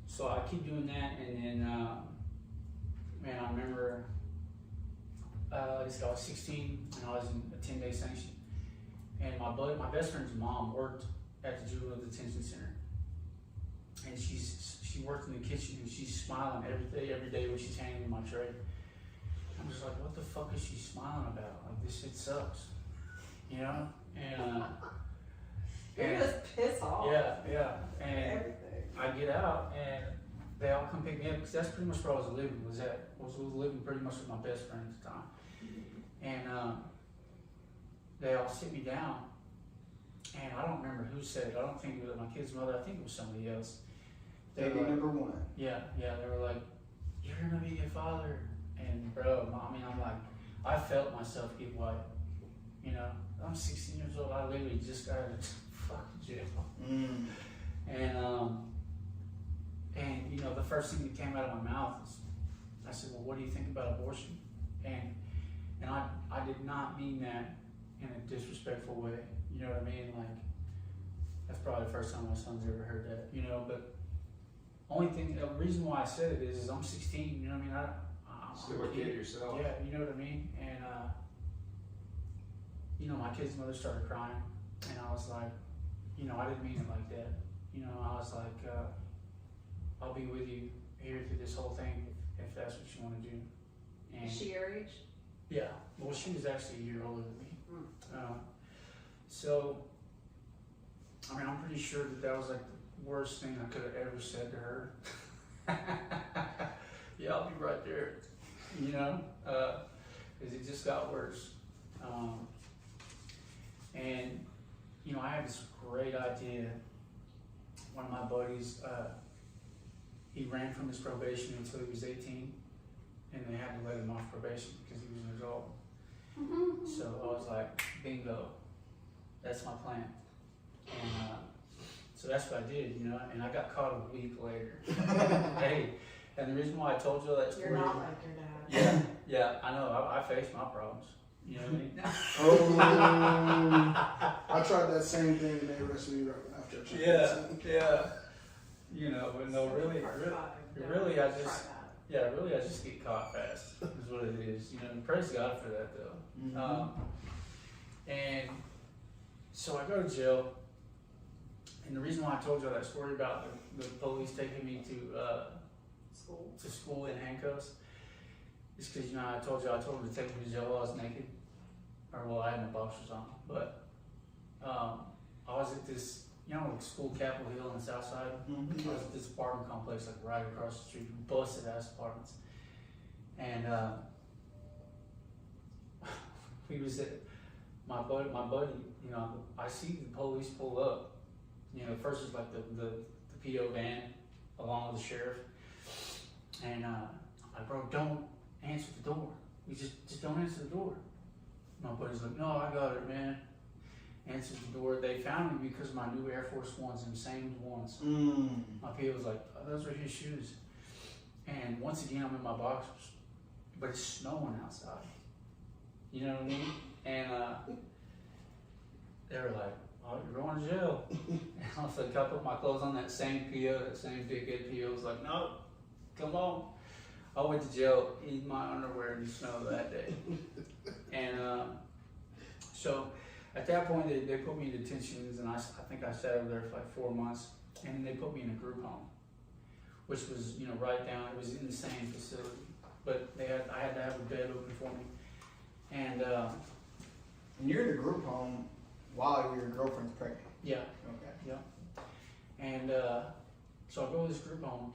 S2: so I keep doing that, and then man, I remember I was 16 and I was in a 10-day sanction. And my best friend's mom worked at the juvenile detention center, and she worked in the kitchen, and she's smiling every day when she's handing me my tray. I'm just like, what the fuck is she smiling about? Like, this shit sucks, you know? And
S4: You're just pissed off.
S2: yeah, and
S4: Everything.
S2: I get out, and they all come pick me up, because that's pretty much where I was living. I was living pretty much with my best friend at the time, and they all sit me down, and I don't remember who said it. I don't think it was my kid's mother. I think it was somebody else. They
S5: Baby
S2: were like,
S5: number one.
S2: yeah. They were like, "You're gonna be a father," and bro, I mean, I'm like, I felt myself get white. You know, I'm 16 years old. I literally just got out of fucking jail. And you know, the first thing that came out of my mouth is, I said, well, what do you think about abortion? And I did not mean that in a disrespectful way. You know what I mean? Like, that's probably the first time my son's ever heard that, you know, but the reason why I said it is I'm 16, you know what I mean? I'm
S1: Still a kid yourself.
S2: Yeah, you know what I mean? And, you know, my kid's mother started crying, and I was like, you know, I didn't mean it like that. You know, I was like, I'll be with you here through this whole thing if that's what you want to do. And
S4: Is she your age?
S2: yeah, well, she was actually a year older than me. So, I mean, I'm pretty sure that was like the worst thing I could have ever said to her. Yeah, I'll be right there, you know, because it just got worse. And, you know, I had this great idea. One of my buddies, he ran from his probation until he was 18, and they had to let him off probation because he was an adult. So I was like, bingo, that's my plan. And so that's what I did, you know, and I got caught a week later. Hey, and the reason why I told you all that story.
S4: You're not like your dad.
S2: Yeah, I know, I faced my problems. You know what I mean?
S3: Oh, I tried that same thing and they arrested me right after I tried that.
S2: Yeah. You know, but no, really, I just get caught fast, is what it is. You know, and praise God for that, though. And so I go to jail, and the reason why I told you that story about the police taking me to school in handcuffs is because, you know, I told them to take me to jail while I was naked, or well, I had my boxers on, but I was at this you know, like school Capitol Hill on the south side.
S5: Mm-hmm.
S2: I was at this apartment complex, like right across the street, busted ass apartments. And we was at my buddy, you know, I see the police pull up. You know, first it's like the PO van along with the sheriff. And I'm like, bro, don't answer the door. You just don't answer the door. My buddy's like, no, I got it, man. Answered the door. They found me because of my new Air Force Ones, and same ones. My PO was like, oh, those are his shoes. And once again, I'm in my boxers, but it's snowing outside. You know what I mean? And they were like, oh, you're going to jail. And I was like, I put my clothes on. That same PO, that same big head PO was like, no, come on. I went to jail, in my underwear in the snow that day. And so at that point, they put me in detentions, and I think I sat over there for like 4 months. And then they put me in a group home, which was, you know, right down, it was in the same facility. But I had to have a bed open for me. And
S5: And you're in a group home while your girlfriend's pregnant.
S2: yeah.
S5: Okay.
S2: And so I go to this group home,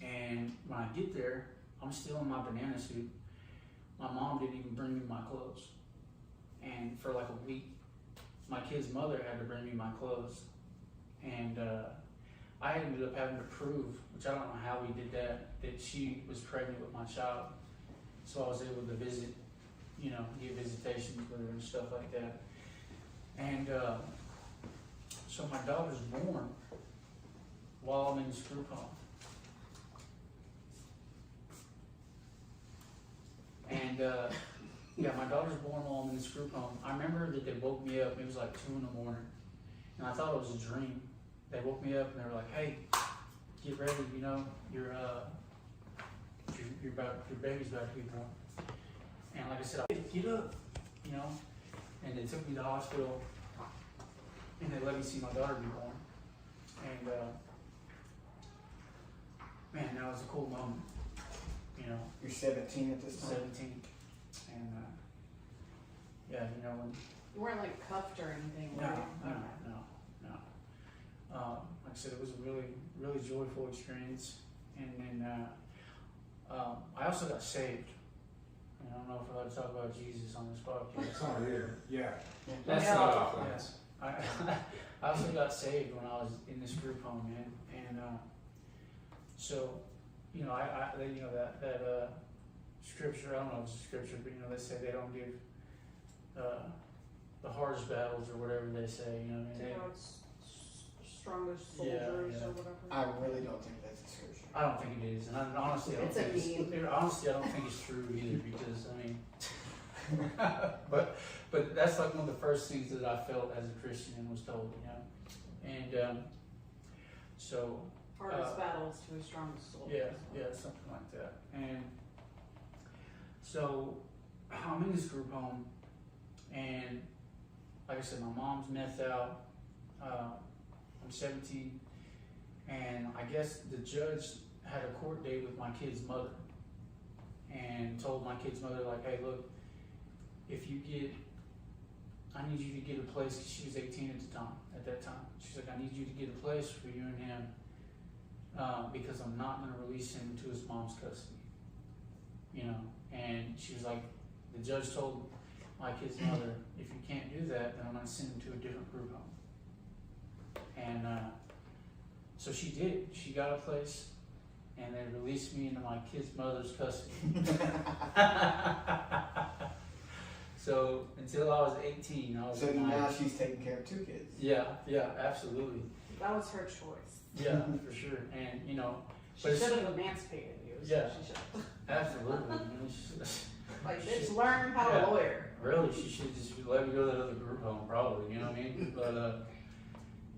S2: and when I get there, I'm still in my banana suit. My mom didn't even bring me my clothes. And for like a week, my kid's mother had to bring me my clothes. And I ended up having to prove, which I don't know how we did that she was pregnant with my child. So I was able to visit, you know, get visitations with her and stuff like that. And so my daughter's born while I'm in this group home. And yeah, my daughter's born while I'm in this group home. I remember that they woke me up, it was like 2 in the morning. And I thought it was a dream. They woke me up and they were like, hey, get ready, you know, your baby's about to be born. And like I said, I get up, you know, and they took me to the hospital and they let me see my daughter be born. And man, that was a cool moment, you know.
S5: You're 17 at this time?
S2: 17. And yeah, you know, when
S4: You weren't like cuffed or anything,
S2: no,
S4: were you?
S2: no. Like I said, it was a really, really joyful experience. And then I also got saved. And I don't know if I allowed to talk about Jesus on this podcast.
S1: It's not here. Yeah.
S2: That's
S1: not
S2: not
S1: off limits.
S2: I also got saved when I was in this group home, man. And so, you know, I you know, that scripture, I don't know if it's a scripture, but you know, they say they don't give the hardest battles or whatever they say, you know what I mean?
S4: To God's strongest soldiers or whatever.
S5: I really don't think that's a scripture.
S2: I don't think it is, and honestly, I don't
S4: It's a
S2: think honestly, I don't think it's true either, because I mean, but that's like one of the first things that I felt as a Christian and was told, you know, and so
S4: Hardest battles to his strongest soldiers.
S2: yeah, something like that, and so I'm in this group home, and like I said, my mom's methed out. I'm 17, and I guess the judge had a court date with my kid's mother and told my kid's mother, like, hey, look, I need you to get a place, because she was 18 at that time. She's like, I need you to get a place for you and him, because I'm not going to release him to his mom's custody, you know. And she was like, the judge told my kid's mother, if you can't do that, then I'm going to send him to a different group home. And so she did. She got a place, and they released me into my kid's mother's custody. So until I was 18, I was.
S5: So now she's taking care of 2 kids.
S2: Yeah, absolutely.
S4: That was her choice.
S2: Yeah, for sure. And you know,
S4: She should have emancipated you.
S2: Yeah.
S4: She should have.
S2: absolutely. You know,
S4: Like, bitch, learn how to lawyer.
S2: Really, she should just let me go to that other group home, probably. You know what I mean? But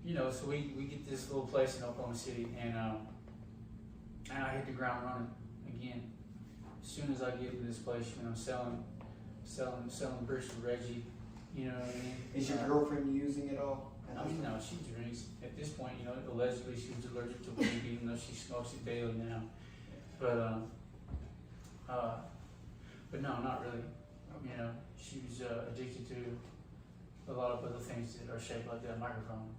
S2: you know, so we get this little place in Oklahoma City, and I hit the ground running again. As soon as I get into this place, you know, selling bricks to Reggie. You know what I mean?
S5: Is your girlfriend using it all?
S2: I mean, no, she drinks. At this point, you know, allegedly she was allergic to weed, even though she smokes it daily now. But no, not really. You know, she was addicted to a lot of other things that are shaped like that microphone.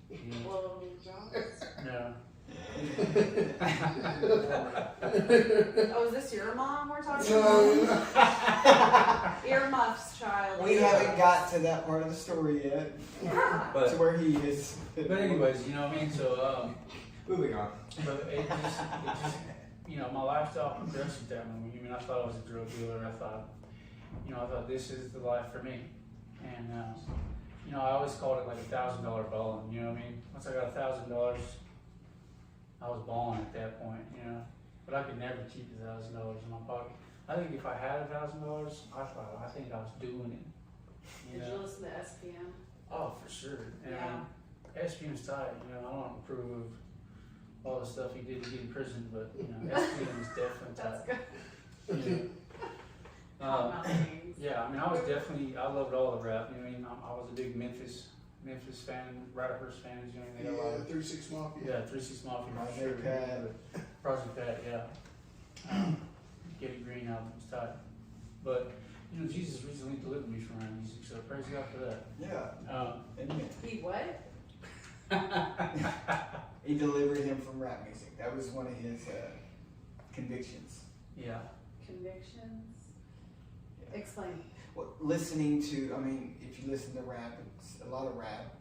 S2: You know?
S4: Blow jobs.
S2: Yeah.
S4: Oh, is this your mom we're talking
S3: No.
S4: about? Earmuffs, child.
S5: We haven't got to that part of the story yet. To
S2: But
S5: where he is.
S2: anyways, you know what I mean? So
S1: Moving on.
S2: but it just you know, my lifestyle progressed at that moment. I mean, I thought I was a drug dealer. I thought this is the life for me. And you know, I always called it like $1,000 balling. You know what I mean? Once I got $1,000, I was balling at that point. You know, but I could never keep $1,000 in my pocket. I think if I had $1,000, I think I was doing it.
S4: Did you listen to SPM?
S2: Oh, for sure. And
S4: Yeah.
S2: SPM's tight. You know, I don't approve of all the stuff he did to get in prison, but you know, SPM is definitely
S4: That's
S2: tight.
S4: good.
S2: You know?
S4: Calm out things.
S2: Yeah, I mean, I loved all the rap. You know, I was a big Memphis fan, rappers fans. You know, they got a lot of
S3: 3-6 Mafia.
S2: yeah, 3-6 Mafia for sure.
S5: Project Pat.
S2: Project Pat, yeah. Getty Green album was tight. But you know, Jesus recently delivered me from rap music, so praise God for that.
S5: Yeah. Amen.
S4: He what?
S5: He delivered him from rap music. That was one of his convictions.
S2: Yeah.
S4: Convictions? Explain.
S5: Well, listening to, I mean, if you listen to rap, it's a lot of rap.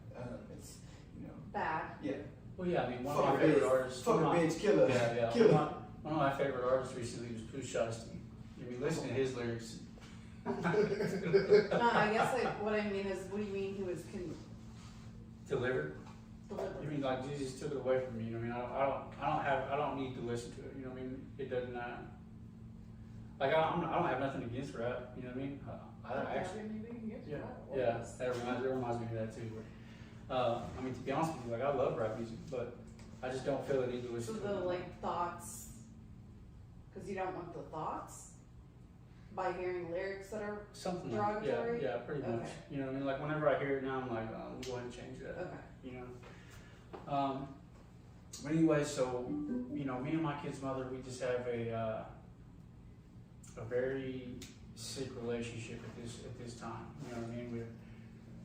S5: It's, you know,
S4: Bad.
S5: yeah.
S2: Well, yeah. I mean, one
S5: Fuck
S2: of
S5: a
S2: my favorite
S5: bitch.
S2: artists.
S5: Fuck a bitch, killer.
S2: Yeah, yeah.
S5: Killer.
S2: One of my favorite artists recently was Pooh Shiesty. You mean, listen to his lyrics.
S4: No, I guess like what I mean is, what do you mean he was
S2: Delivered. You
S4: delivered?
S2: mean like Jesus took it away from me? You know what I mean? I don't need to listen to it. You know what I mean? It doesn't. Like I don't have nothing against rap. You know what I mean? I actually. Yeah. That reminds me of that too. I mean, to be honest with you, like I love rap music, but I just don't feel the need to
S4: So
S2: listen to
S4: the
S2: it.
S4: like thoughts, because you don't want the thoughts by hearing lyrics that are
S2: Something like
S4: derogatory?
S2: yeah, pretty much.
S4: Okay.
S2: You know what I mean? Like whenever I hear it now, I'm like, oh, go ahead and change that.
S4: okay.
S2: You know. But anyway, so you know, me and my kid's mother, we just have a very sick relationship at this time. You know what I mean?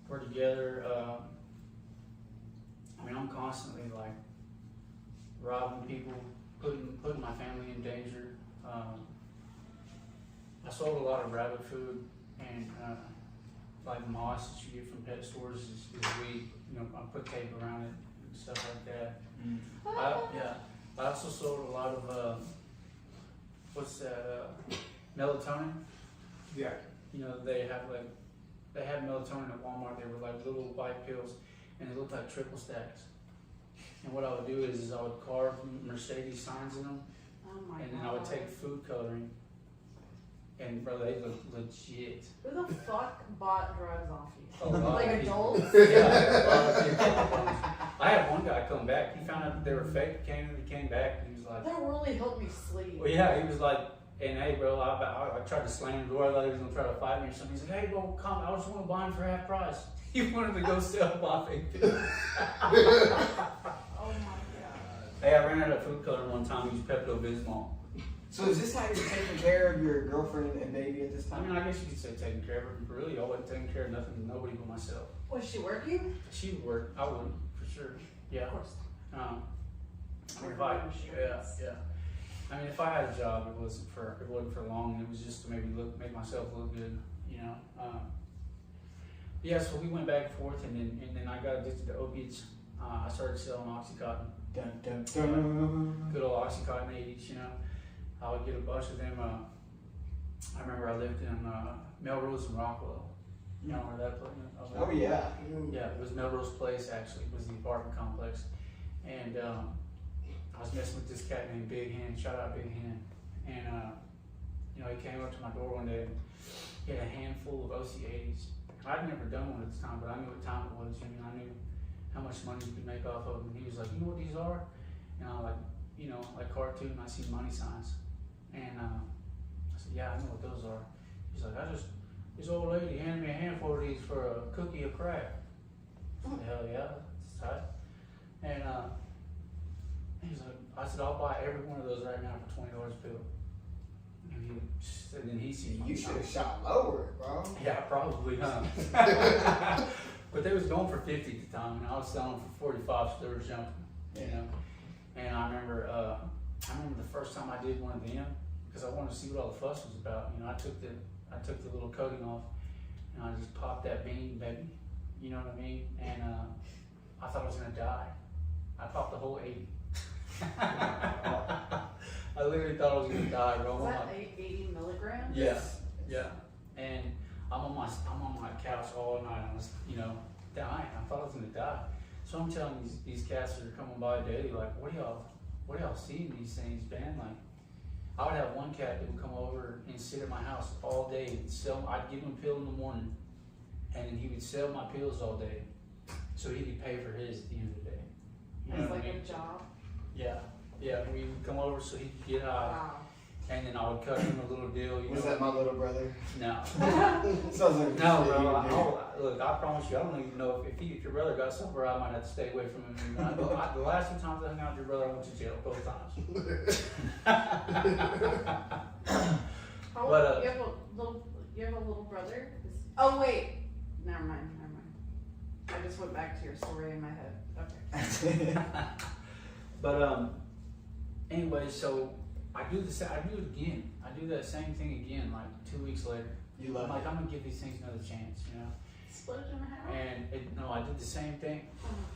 S2: We're together. I mean, I'm constantly like robbing people, putting my family in danger. I sold a lot of rabbit food and like moss that you get from pet stores is weed. You know, I put tape around it and stuff like that. I also sold a lot of what's that? Melatonin.
S1: Yeah.
S2: You know, they had melatonin at Walmart. They were like little white pills, and they looked like triple stacks. And what I would do is I would carve Mercedes signs in them,
S4: Oh my
S2: and
S4: god.
S2: then I would take food coloring, and bro, they look legit.
S4: Who the fuck bought drugs off
S2: A
S4: you?
S2: lot
S4: Like
S2: of people.
S4: adults?
S2: Yeah, a lot of people. I had one guy come back. He found out that they were fake. He came back and he was like,
S4: That really helped me sleep.
S2: well, yeah, he was like, and hey, bro, I tried to slam the door. I thought he was gonna try to fight me or something. He's like, hey, bro, come, I just want to buy them for half price. He wanted to go sell my fake pills.
S4: Oh my god.
S2: Hey, I ran out of food color one time. He used Pepto-Bismol.
S5: So is this how you're taking care of your girlfriend and baby at this
S2: I
S5: time?
S2: mean, I guess you could say taking care of her, but really, I wasn't taking care of nothing, nobody but myself.
S4: Was she working?
S2: She would work. I wouldn't, for sure. Yeah.
S4: Of course.
S2: If I, yeah. I mean, if I had a job, it wasn't for long. It was just to maybe make myself look good, you know. Yeah, so we went back and forth, and then I got addicted to opiates. I started selling OxyContin.
S5: Dun, dun, dun.
S2: Good old OxyContin 80s, you know. I would get a bunch of them. I remember I lived in Melrose and Rockwell. You know where that place is?
S5: Oh yeah.
S2: Yeah, it was Melrose Place actually. It was the apartment complex. And I was messing with this cat named Big Hen. Shout out Big Hen. And you know, he came up to my door one day and he had a handful of OC80s. I'd never done one at the time, but I knew what time it was. I mean, I knew how much money you could make off of them. And he was like, you know what these are? And I like, you know, like cartoon, I see money signs. And I said, yeah, I know what those are. He's like, this old lady handed me a handful of these for a cookie of crack. I said, hell yeah, that's tight. And he's like, I said, I'll buy every one of those right now for $20 a pill. And then he seen my
S5: You should have shot lower, bro.
S2: Yeah, probably, huh? But they was going for 50 at the time, and I was selling them for 45, so they were jumping, you know. And I remember the first time I did one of them, because I wanted to see what all the fuss was about. You know, I took the little coating off, and I just popped that bean, baby. You know what I mean? And I thought I was gonna die. I popped the whole 80. I literally thought I was gonna die, bro.
S4: Is that 80 milligrams?
S2: Yeah, yeah. And I'm on my couch all night. I was, you know, dying. I thought I was gonna die. So I'm telling these cats that are coming by daily, like, what are y'all seeing these things, man? Like, I would have one cat that would come over and sit at my house all day and sell. I'd give him a pill in the morning, and then he would sell my pills all day, so he could pay for his at the end of the day. You know
S4: It's
S2: what
S4: like
S2: I mean?
S4: a job.
S2: Yeah, yeah. We would come over so he could get high,
S4: Wow.
S2: and then I would cut him a little deal. You
S5: Was
S2: know?
S5: that my little brother?
S2: No.
S5: Sounds like
S2: No,
S5: shit
S2: bro.
S5: you would do.
S2: Look, I promise you, I don't even know if your brother got sober, I might have to stay away from him. The last 2 times I hung out with your brother, I went to jail both times.
S4: How
S2: But,
S4: old, you have a little brother? Oh wait, never mind. I just went back to your story in my head. Okay.
S2: But anyway, so I do it again. I do that same thing again, like 2 weeks later.
S5: You love
S2: I'm like,
S5: it.
S2: I'm gonna give these things another chance, you know.
S4: Split it in half.
S2: And I did the same thing,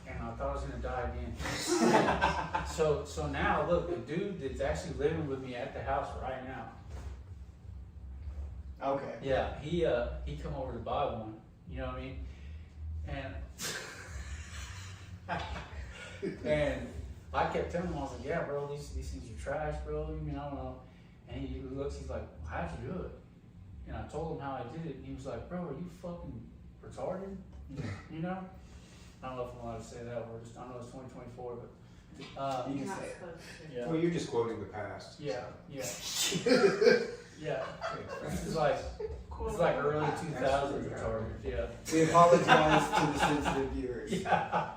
S2: and I thought I was gonna die again. So now look, the dude that's actually living with me at the house right now.
S5: Okay.
S2: Yeah, he come over to buy one. You know what I mean? And I kept telling him, I was like, yeah, bro, these things are trash, bro. I mean, I don't know. And he looks, he's like, how'd you do it? And I told him how I did it, and he was like, bro, are you fucking retarded? You know? I don't know if I'm allowed to say that word. I know it's 2024, but
S5: You
S4: You're
S5: can
S4: not
S5: say it.
S4: supposed to.
S2: yeah,
S1: Well, you're just quoting the past.
S2: yeah. Yeah. It's like early 2000s retarded. Yeah.
S5: We apologize to the sensitive viewers.
S2: Yeah.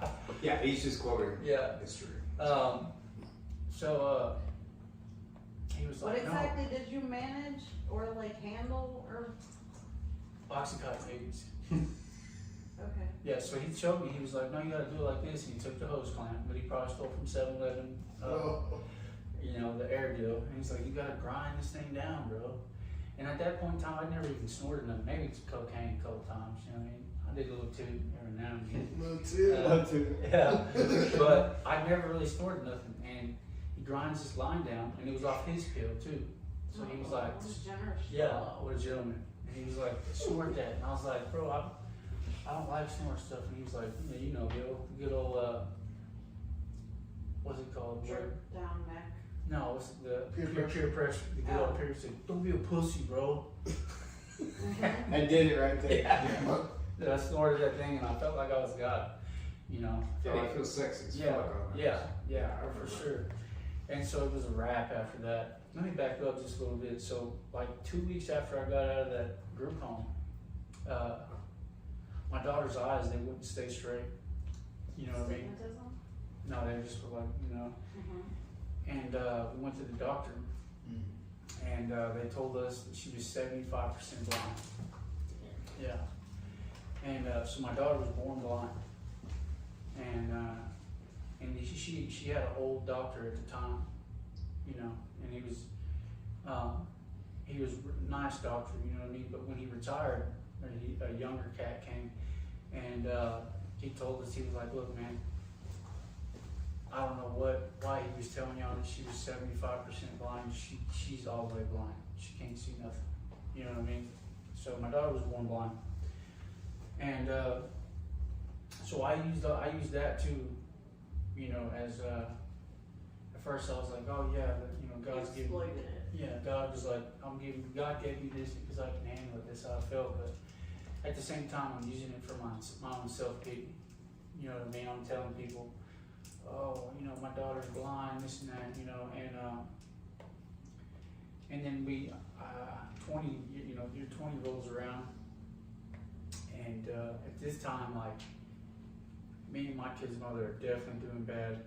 S1: Yeah, he's just quoting
S2: Yeah.
S1: history.
S2: So he was
S4: What
S2: like,
S4: exactly did you manage or like handle or?
S2: no, Oxycontin babies.
S4: Okay.
S2: Yeah, so he showed me, he was like, no, you gotta do it like this, and he took the hose clamp, but he probably stole from 7-Eleven, you know, the air deal, and he's like, you gotta grind this thing down, bro. And at that point in time, I'd never even snorted nothing, maybe it's cocaine a couple times, you know what I mean? I did a little toot every now and again.
S3: Little too.
S5: Love to.
S2: Yeah, but I never really snorted nothing, and he grinds this line down, and it was off his pill too. So he was like,
S4: That's generous.
S2: yeah, what a gentleman. And he was like, snort that. And I was like, bro, I don't like snort stuff. And he was like, yeah, you know, good old, what's it called?
S4: Drip down neck.
S2: No, it's the
S3: Peer
S2: peer pressure. The good old peer said, don't be a pussy, bro.
S4: Mm-hmm.
S5: I did it right there.
S2: Yeah. Then I snorted that thing, and I felt like I was God. You know.
S1: Yeah, he feels sexy as
S2: Yeah,
S1: fuck on that.
S2: yeah, for sure. And so it was a wrap after that. Let me back up just a little bit. So, like 2 weeks after I got out of that group home, my daughter's eyes, they wouldn't stay straight. You know what I mean?
S4: Stigmatism?
S2: No, they just were like, you know.
S4: Mm-hmm.
S2: And we went to the doctor, and they told us that she was 75% blind. Yeah. And so my daughter was born blind. And she had an old doctor at the time, you know, and he was a nice doctor, you know what I mean? But when he retired, a younger cat came, and he told us, he was like, look, man, I don't know why he was telling y'all that she was 75% blind. She's all the way blind. She can't see nothing. You know what I mean? So my daughter was born blind, and so I used that too. You know, as at first I was like, oh yeah, you know, God's giving.
S4: Exploited it.
S2: Yeah, God was like, God gave me this because I can handle it. That's how I felt. But at the same time, I'm using it for my own self-pity. You know what I mean? I'm telling people, oh, you know, my daughter's blind, this and that, you know, and then year 20 rolls around, and at this time, like, me and my kid's mother are definitely doing bad,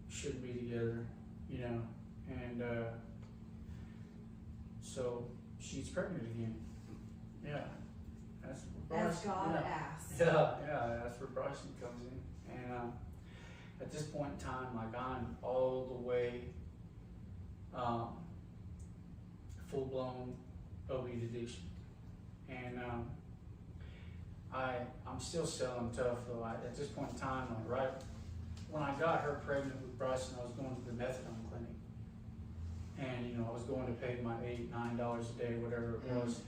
S2: shouldn't be together, you know, and so she's pregnant again. Yeah, that's where
S4: As God
S2: yeah.
S4: asks.
S2: Yeah, that's where Bryson comes in. And at this point in time, like I'm all the way full blown opioid addiction, and I'm still selling tough though. At this point in time, like right when I got her pregnant with Bryson, I was going to the methadone clinic, and I was going to pay my $8-9 a day, whatever it was,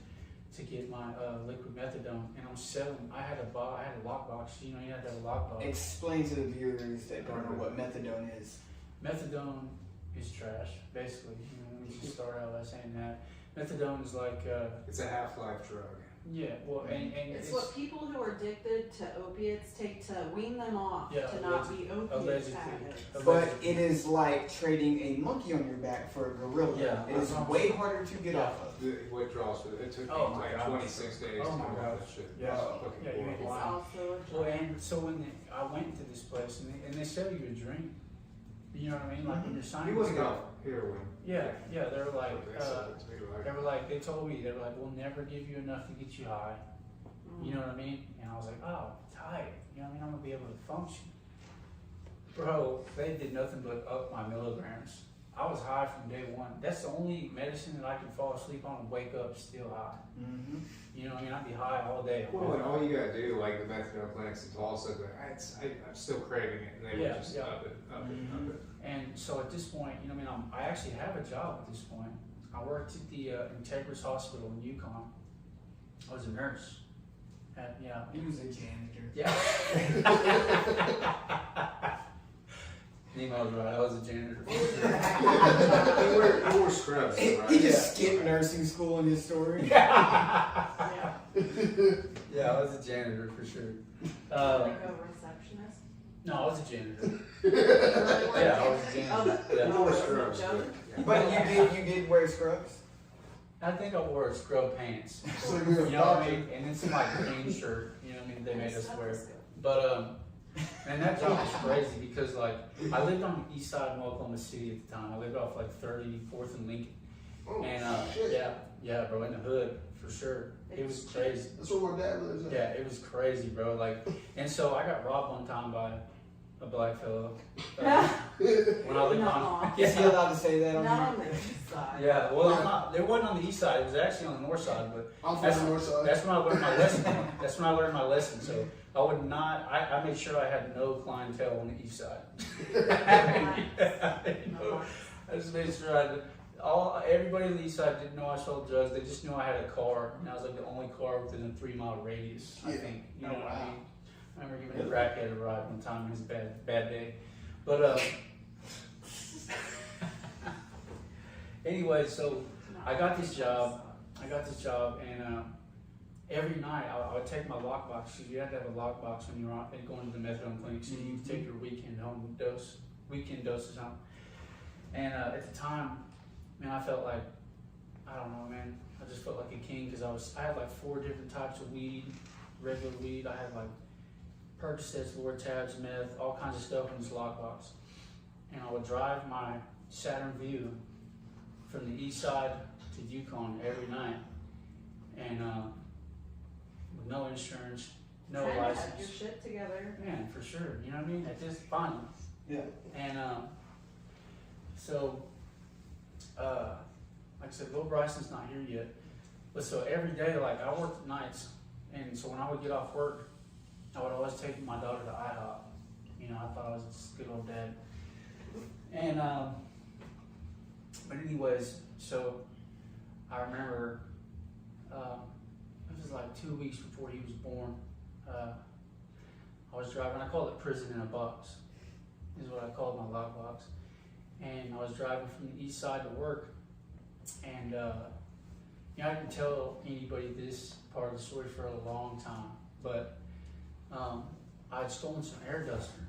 S2: to get my liquid methadone, and I'm selling. I had a lockbox. You had to have a lockbox.
S5: Explain to the viewers that don't know what methadone is.
S2: Methadone is trash, basically. We should start out by saying that. Methadone is like
S1: It's a half-life drug.
S2: yeah, well, and
S4: It's what people who are addicted to opiates take to wean them off,
S2: Yeah,
S4: to not be opiate
S2: allegedly.
S4: addicts.
S5: But it is like trading a monkey on your back for a gorilla.
S2: Yeah.
S5: It is way harder to get off of.
S1: The withdrawals, it took me
S2: Oh my
S1: like
S2: God.
S1: 26 days
S2: Oh
S1: to
S2: my
S1: do all
S2: God.
S1: that shit.
S2: Yeah.
S1: Fucking
S2: Yeah, you
S1: horrible.
S2: ain't
S4: It's
S2: lying.
S4: also a
S2: Well,
S4: drug.
S2: and so when I went to this place and they sell you a drink, you know what I mean? Like when you're
S1: He
S2: signing.
S1: wasn't got heroin.
S2: Yeah, they were like,
S1: They said it to me like,
S2: they told me, they were like, we'll never give you enough to get you high. You know what I mean? And I was like, oh, tight. You know what I mean? I'm gonna be able to function. Bro, they did nothing but up my milligrams. I was high from day one. That's the only medicine that I can fall asleep on and wake up still high.
S5: Mm-hmm.
S2: You know what I mean? I'd be high all day.
S1: well, and all you gotta do, like the methadone clinics in Tulsa, I'm still craving it, and they
S2: Yeah,
S1: would just
S2: yeah.
S1: up it.
S2: And so at this point, you know what I mean? I actually have a job at this point. I worked at the Integris Hospital in Yukon. I was a nurse. Yeah.
S5: He was a janitor.
S2: Yeah. Nemo was right. I was a janitor.
S1: You wore scrubs,
S5: He
S1: right?
S5: just skipped nursing school in his story.
S2: Yeah, I was a janitor for sure.
S4: Like a receptionist.
S2: No, I was a janitor.
S4: Yeah,
S2: Yeah, I was a janitor.
S1: You
S2: Yeah.
S1: wore scrubs.
S4: Joke.
S1: Yeah.
S5: But you did wear scrubs?
S2: I think I wore scrub pants.
S3: So you're a
S2: You know what I
S3: doctor.
S2: mean? And then some like green shirt. You know what I mean? They made us wear.
S4: Stethoscope.
S2: But and that job was crazy because like I lived on the east side of Oklahoma City at the time. I lived off like 34th and Lincoln.
S3: Oh,
S2: And
S3: shit.
S2: yeah, bro, in the hood for sure. It was crazy.
S3: That's where my dad lives at.
S2: Yeah, it was crazy, bro. Like, and so I got robbed one time by a black fellow when I lived on.
S5: Is he allowed to say that on
S4: Not
S5: here?
S4: on the east side.
S2: Yeah, well, it's not, it wasn't on the east side. It was actually on the north side. But
S3: I'm from
S2: that's,
S3: the north side.
S2: that's when I learned my lesson. That's when I learned my lesson. So I would not. I made sure I had no clientele on the east side. I just made sure everybody on the east side didn't know I sold drugs. They just knew I had a car, and I was like the only car within a 3-mile radius. I
S3: Yeah.
S2: think. You know
S3: Oh,
S2: what I
S3: wow.
S2: mean? I remember giving a crackhead a ride one time. It was a bad day. But anyway, so I got this job, and every night I would take my lockbox. Because you have to have a lockbox when you're going to the methadone clinic, so you take your weekend doses home. And at the time, man, I felt like, I don't know, man. I just felt like a king because I had like 4 different types of weed, regular weed. I had like Percocets, Lortabs, meth, all kinds of stuff in this lockbox. And I would drive my Saturn Vue from the east side to Yukon every night, and with no insurance, no
S4: Trying to have
S2: license.
S4: your shit together.
S2: Man, for sure. You know what I mean? At this finally.
S5: Yeah.
S2: And so, like I said, Will Bryson's not here yet. But so every day, like I worked nights, and so when I would get off work, I would always take my daughter to IHOP. You know, I thought I was just a good old dad. And but anyways, so I remember it was like 2 weeks before he was born. I was driving. I called it prison in a box. Is what I called my lockbox. And I was driving from the east side to work, and you know, I didn't tell anybody this part of the story for a long time, but I had stolen some air duster.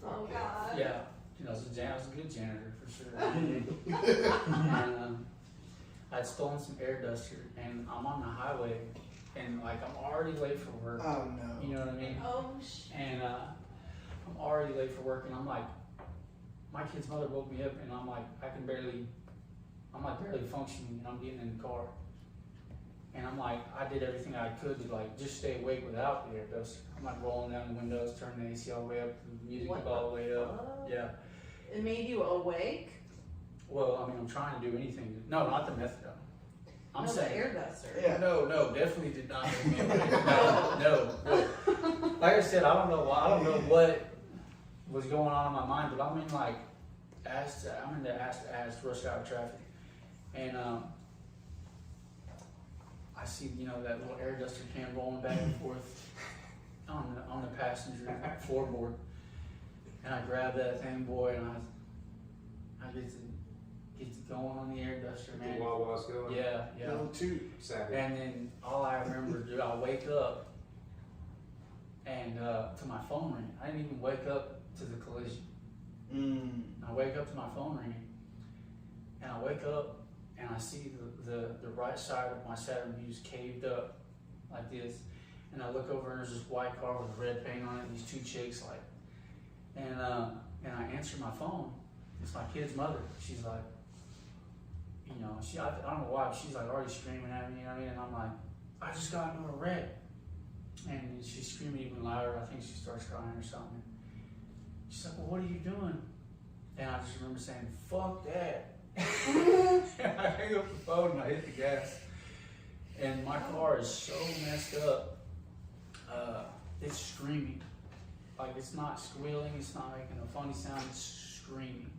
S4: Oh God.
S2: Yeah, you know, I was a good janitor for sure. And I'd stolen some air duster, and I'm on the highway, and like I'm already late for work.
S5: Oh no.
S2: You know what I mean?
S4: Oh shit.
S2: And I'm already late for work, and I'm like, my kid's mother woke me up, and I'm like, I can barely I'm like barely functioning, and I'm getting in the car. And I'm like, I did everything I could to like just stay awake without the air duster. I'm like rolling down the windows, turning the AC all the way up, the music
S4: What
S2: all the way up.
S4: fuck?
S2: Yeah.
S4: It made you awake?
S2: Well, I mean, I'm trying to do anything. No, not the methadone. I'm
S4: No,
S2: saying.
S4: the air duster.
S5: Yeah.
S2: No, definitely did not make me awake. No. Like I said, I don't know why. I don't know what was going on in my mind, but I'm in like I'm in the ass to ass rush hour traffic, and I see that little air duster can rolling back and forth on the passenger floorboard, and I grab that thing, boy, and I get to going on the air duster, man.
S1: The Wawa's going.
S2: Yeah.
S3: Level 2.
S1: Savage.
S2: And then all I remember, dude, I wake up and to my phone ringing. I didn't even wake up to the collision. I wake up to my phone ringing, and I wake up and I see the right side of my Saturn Muse caved up like this, and I look over and there's this white car with red paint on it, and these two chicks like, and I answer my phone. It's my kid's mother. She's like, I don't know why, but she's like already screaming at me, and I'm like, I just got into a wreck. And she's screaming even louder. I think she starts crying or something. She's like, well, what are you doing? And I just remember saying, fuck that. And I hang up the phone and I hit the gas. And my car is so messed up. It's screaming. Like, it's not squealing, it's not making a funny sound, it's screaming.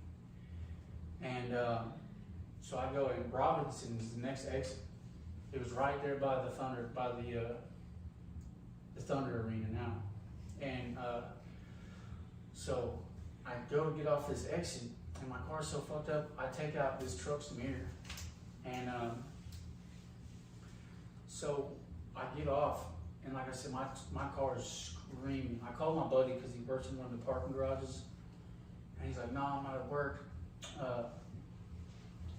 S2: And so I go, and Robinson's the next exit. It was right there by the Thunder Arena now. And so I go to get off this exit, and my car's so fucked up, I take out this truck's mirror. And so I get off, and like I said, my car is screaming. I called my buddy because he works in one of the parking garages, and he's like, no, I'm not at work.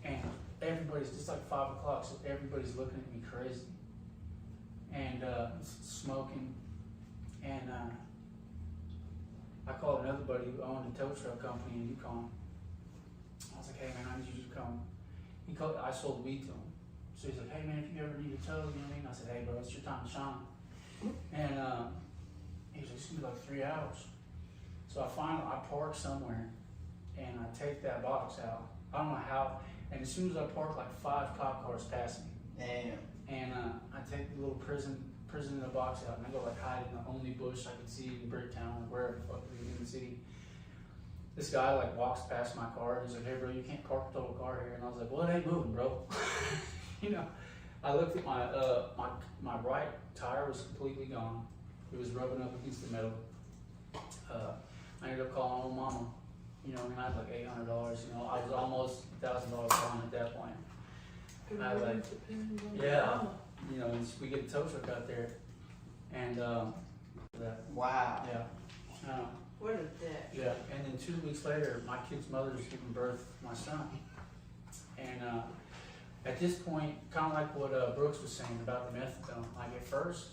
S2: And everybody's just like 5 o'clock, so everybody's looking at me crazy. And smoking. And I called another buddy who owned a tow truck company in Yukon. I was like, hey man, I need you to come. I sold weed to him. So he's like, hey man, if you ever need a tow, you know what I mean? I said, hey bro, it's your time to shine. And he was like, it's gonna be like 3 hours. So I park somewhere and I take that box out. I don't know how, and as soon as I park, like 5 cop cars pass me.
S5: Damn.
S2: And I take the little prison in the box out, and I go like hide in the only bush I could see in Bricktown or wherever the fuck it is in the city. This guy like walks past my car, and he's like, hey bro, you can't park the total car here. And I was like, well, it ain't moving, bro. I looked at my right tire was completely gone. It was rubbing up against the metal. I ended up calling old mama. And I had like $800. I was almost $1,000 behind at that point. I like, yeah, and we get a tow truck out there, and
S5: Wow.
S2: yeah,
S4: What a dick.
S2: yeah, and then 2 weeks later, my kid's mother's giving birth to my son, and at this point, kind of like what Brooks was saying about the methadone. Like at first,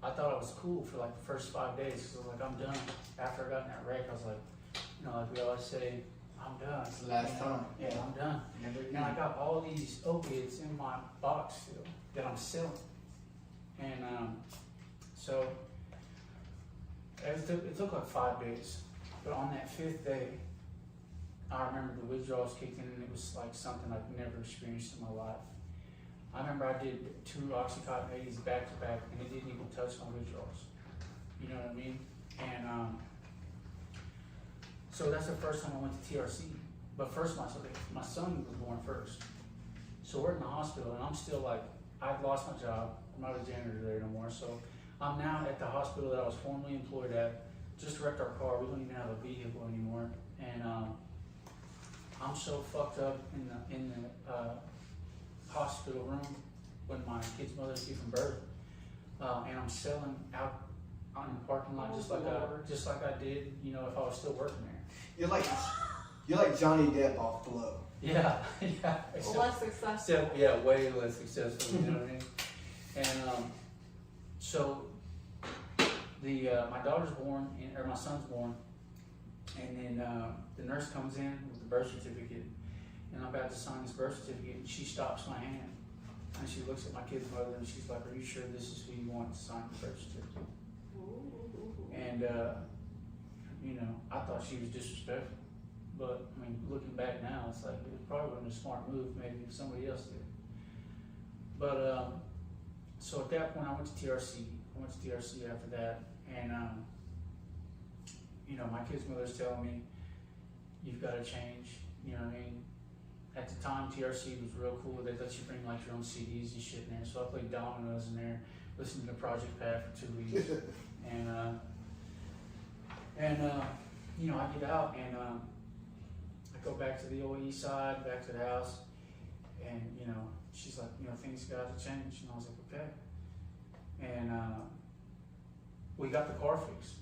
S2: I thought it was cool for like the first 5 days, because I was like, I'm done. After I got in that wreck, I was like, like we always say, I'm done.
S5: It's the last time.
S2: Yeah, I'm done.
S5: Never
S2: And I got all these opiates in my box still that I'm selling. And so it took like 5 days. But on that 5th day, I remember the withdrawals kicked in, and it was like something I've never experienced in my life. I remember I did 2 Oxycontin 80s back to back, and it didn't even touch my withdrawals. You know what I mean? And so that's the first time I went to TRC. But first, my son was born first. So we're in the hospital, and I'm still like, I've lost my job. I'm not a janitor there no more. So I'm now at the hospital that I was formerly employed at. Just wrecked our car. We don't even have a vehicle anymore. And I'm so fucked up in the hospital room when my kid's mother's giving birth. And I'm selling out in the parking lot just like I did, if I was still working there.
S5: You're like Johnny Depp off Glow.
S2: Yeah.
S4: Less successful.
S2: Way less successful, you know what I mean? And so my daughter's born, or my son's born, and then the nurse comes in with the birth certificate, and I'm about to sign this birth certificate, and she stops my hand. And she looks at my kid's mother, and she's like, "Are you sure this is who you want to sign the birth certificate?" And, you know, I thought she was disrespectful. But, I mean, looking back now, it's like, it probably wasn't a smart move, maybe if somebody else did. But, so at that point, I went to TRC. I went to TRC after that, and, you know, my kid's mother's telling me, "You've got to change," you know what I mean? At the time, TRC was real cool. They let you bring like your own CDs and shit in there. So I played dominoes in there, listened to Project Pat for 2 weeks, and you know, I get out and I go back to the old east side, back to the house, and you know, she's like, "You know, things got to change," and I was like, "Okay." And we got the car fixed.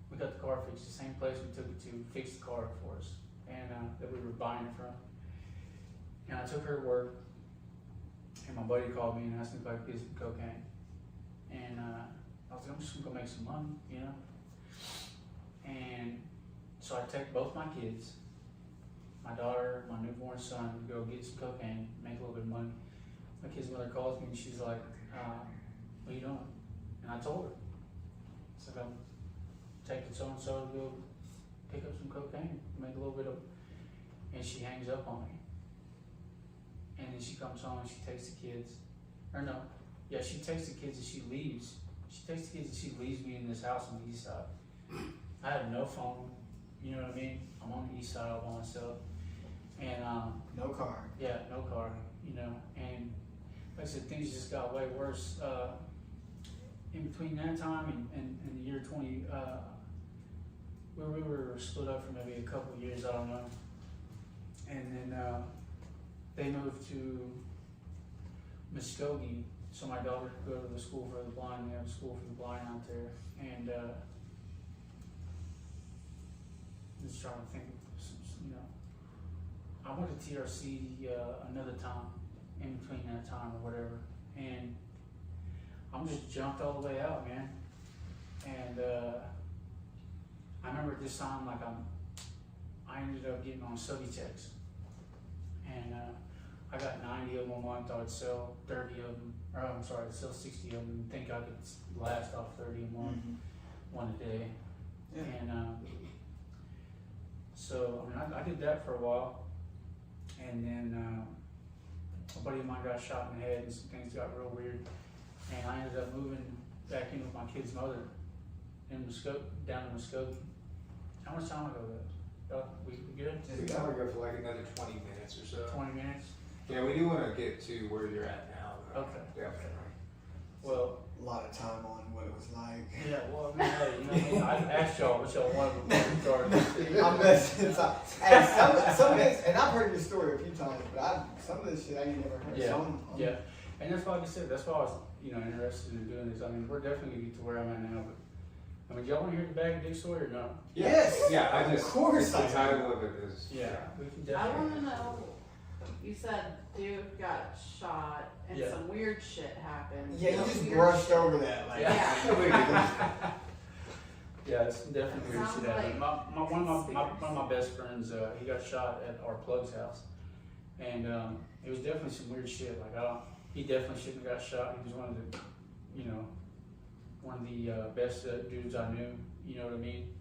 S2: We got the car fixed, the same place we took it to fix the car for us, and that we were buying it from. And I took her to work, and my buddy called me and asked me if I could get some cocaine. And I was like, "I'm just gonna go make some money, you know?" And so I take both my kids, my daughter, my newborn son, to go get some cocaine, make a little bit of money. My kid's mother calls me and she's like, "What are you doing?" And I told her. I said, "I'm taking so-and-so to go pick up some cocaine, make a little bit of," and she hangs up on me. And then she comes home and she takes the kids, she takes the kids and she leaves. She takes the kids and she leaves me in this house on the east side. I have no phone, you know what I mean? I'm on the east side all by myself. And
S5: No car.
S2: yeah, no car, you know. And like I said, things just got way worse. In between that time and the year 20, we were split up for maybe a couple of years, I don't know. And then they moved to Muskogee, so my daughter could go to the school for the blind. They have a school for the blind out there. And I'm just trying to think of some, you know. I went to TRC another time, in between that time or whatever. And I'm just jumped all the way out, man. And I remember at this time, like I ended up getting on Subutex. And I got 90 of them a month. I would sell 30 of them, or I'm sorry, I'd sell 60 of them and think I could last off 30 a month, one a day.
S5: Yeah.
S2: And so, I mean, I did that for a while. And then a buddy of mine got shot in the head and some things got real weird. And I ended up moving back in with my kid's mother in down in Muskogee. How much time ago was that? We good?
S1: We can probably go for like another 20 minutes or so.
S2: 20 minutes?
S1: Yeah, we do want to get to where you're at now, though.
S2: Okay.
S1: Definitely.
S2: Well,
S5: A lot of time on what it was like.
S2: yeah, well, I mean, hey, you know what I mean? I asked y'all what y'all wanted before we started.
S5: I'm messing up. Hey, some of this, and I've heard this story a few times, but some of this shit I ain't never heard.
S2: Yeah,
S5: So
S2: yeah. And that's why I said, that's why I was, you know, interested in doing this. I mean, we're definitely gonna get to where I'm at now, but, I mean, y'all wanna hear the bag of dick story or no?
S5: Yes.
S1: Yeah, I just,
S5: Of course
S1: the
S5: I do.
S1: title of it is.
S2: Yeah, we can
S4: I
S2: definitely.
S4: wanna know, you said dude got shot and
S2: Yeah.
S4: some weird shit happened.
S5: Yeah, you
S4: Some
S5: just
S4: weird
S5: brushed
S4: shit.
S5: over that. Like,
S4: Yeah.
S2: Yeah, it's definitely weird
S4: Sounds
S2: shit happened.
S4: like
S2: One of my best friends, he got shot at our plug's house, and it was definitely some weird shit. Like he definitely shouldn't have got shot. He was one of the, you know, one of the best dudes I knew. You know what I mean?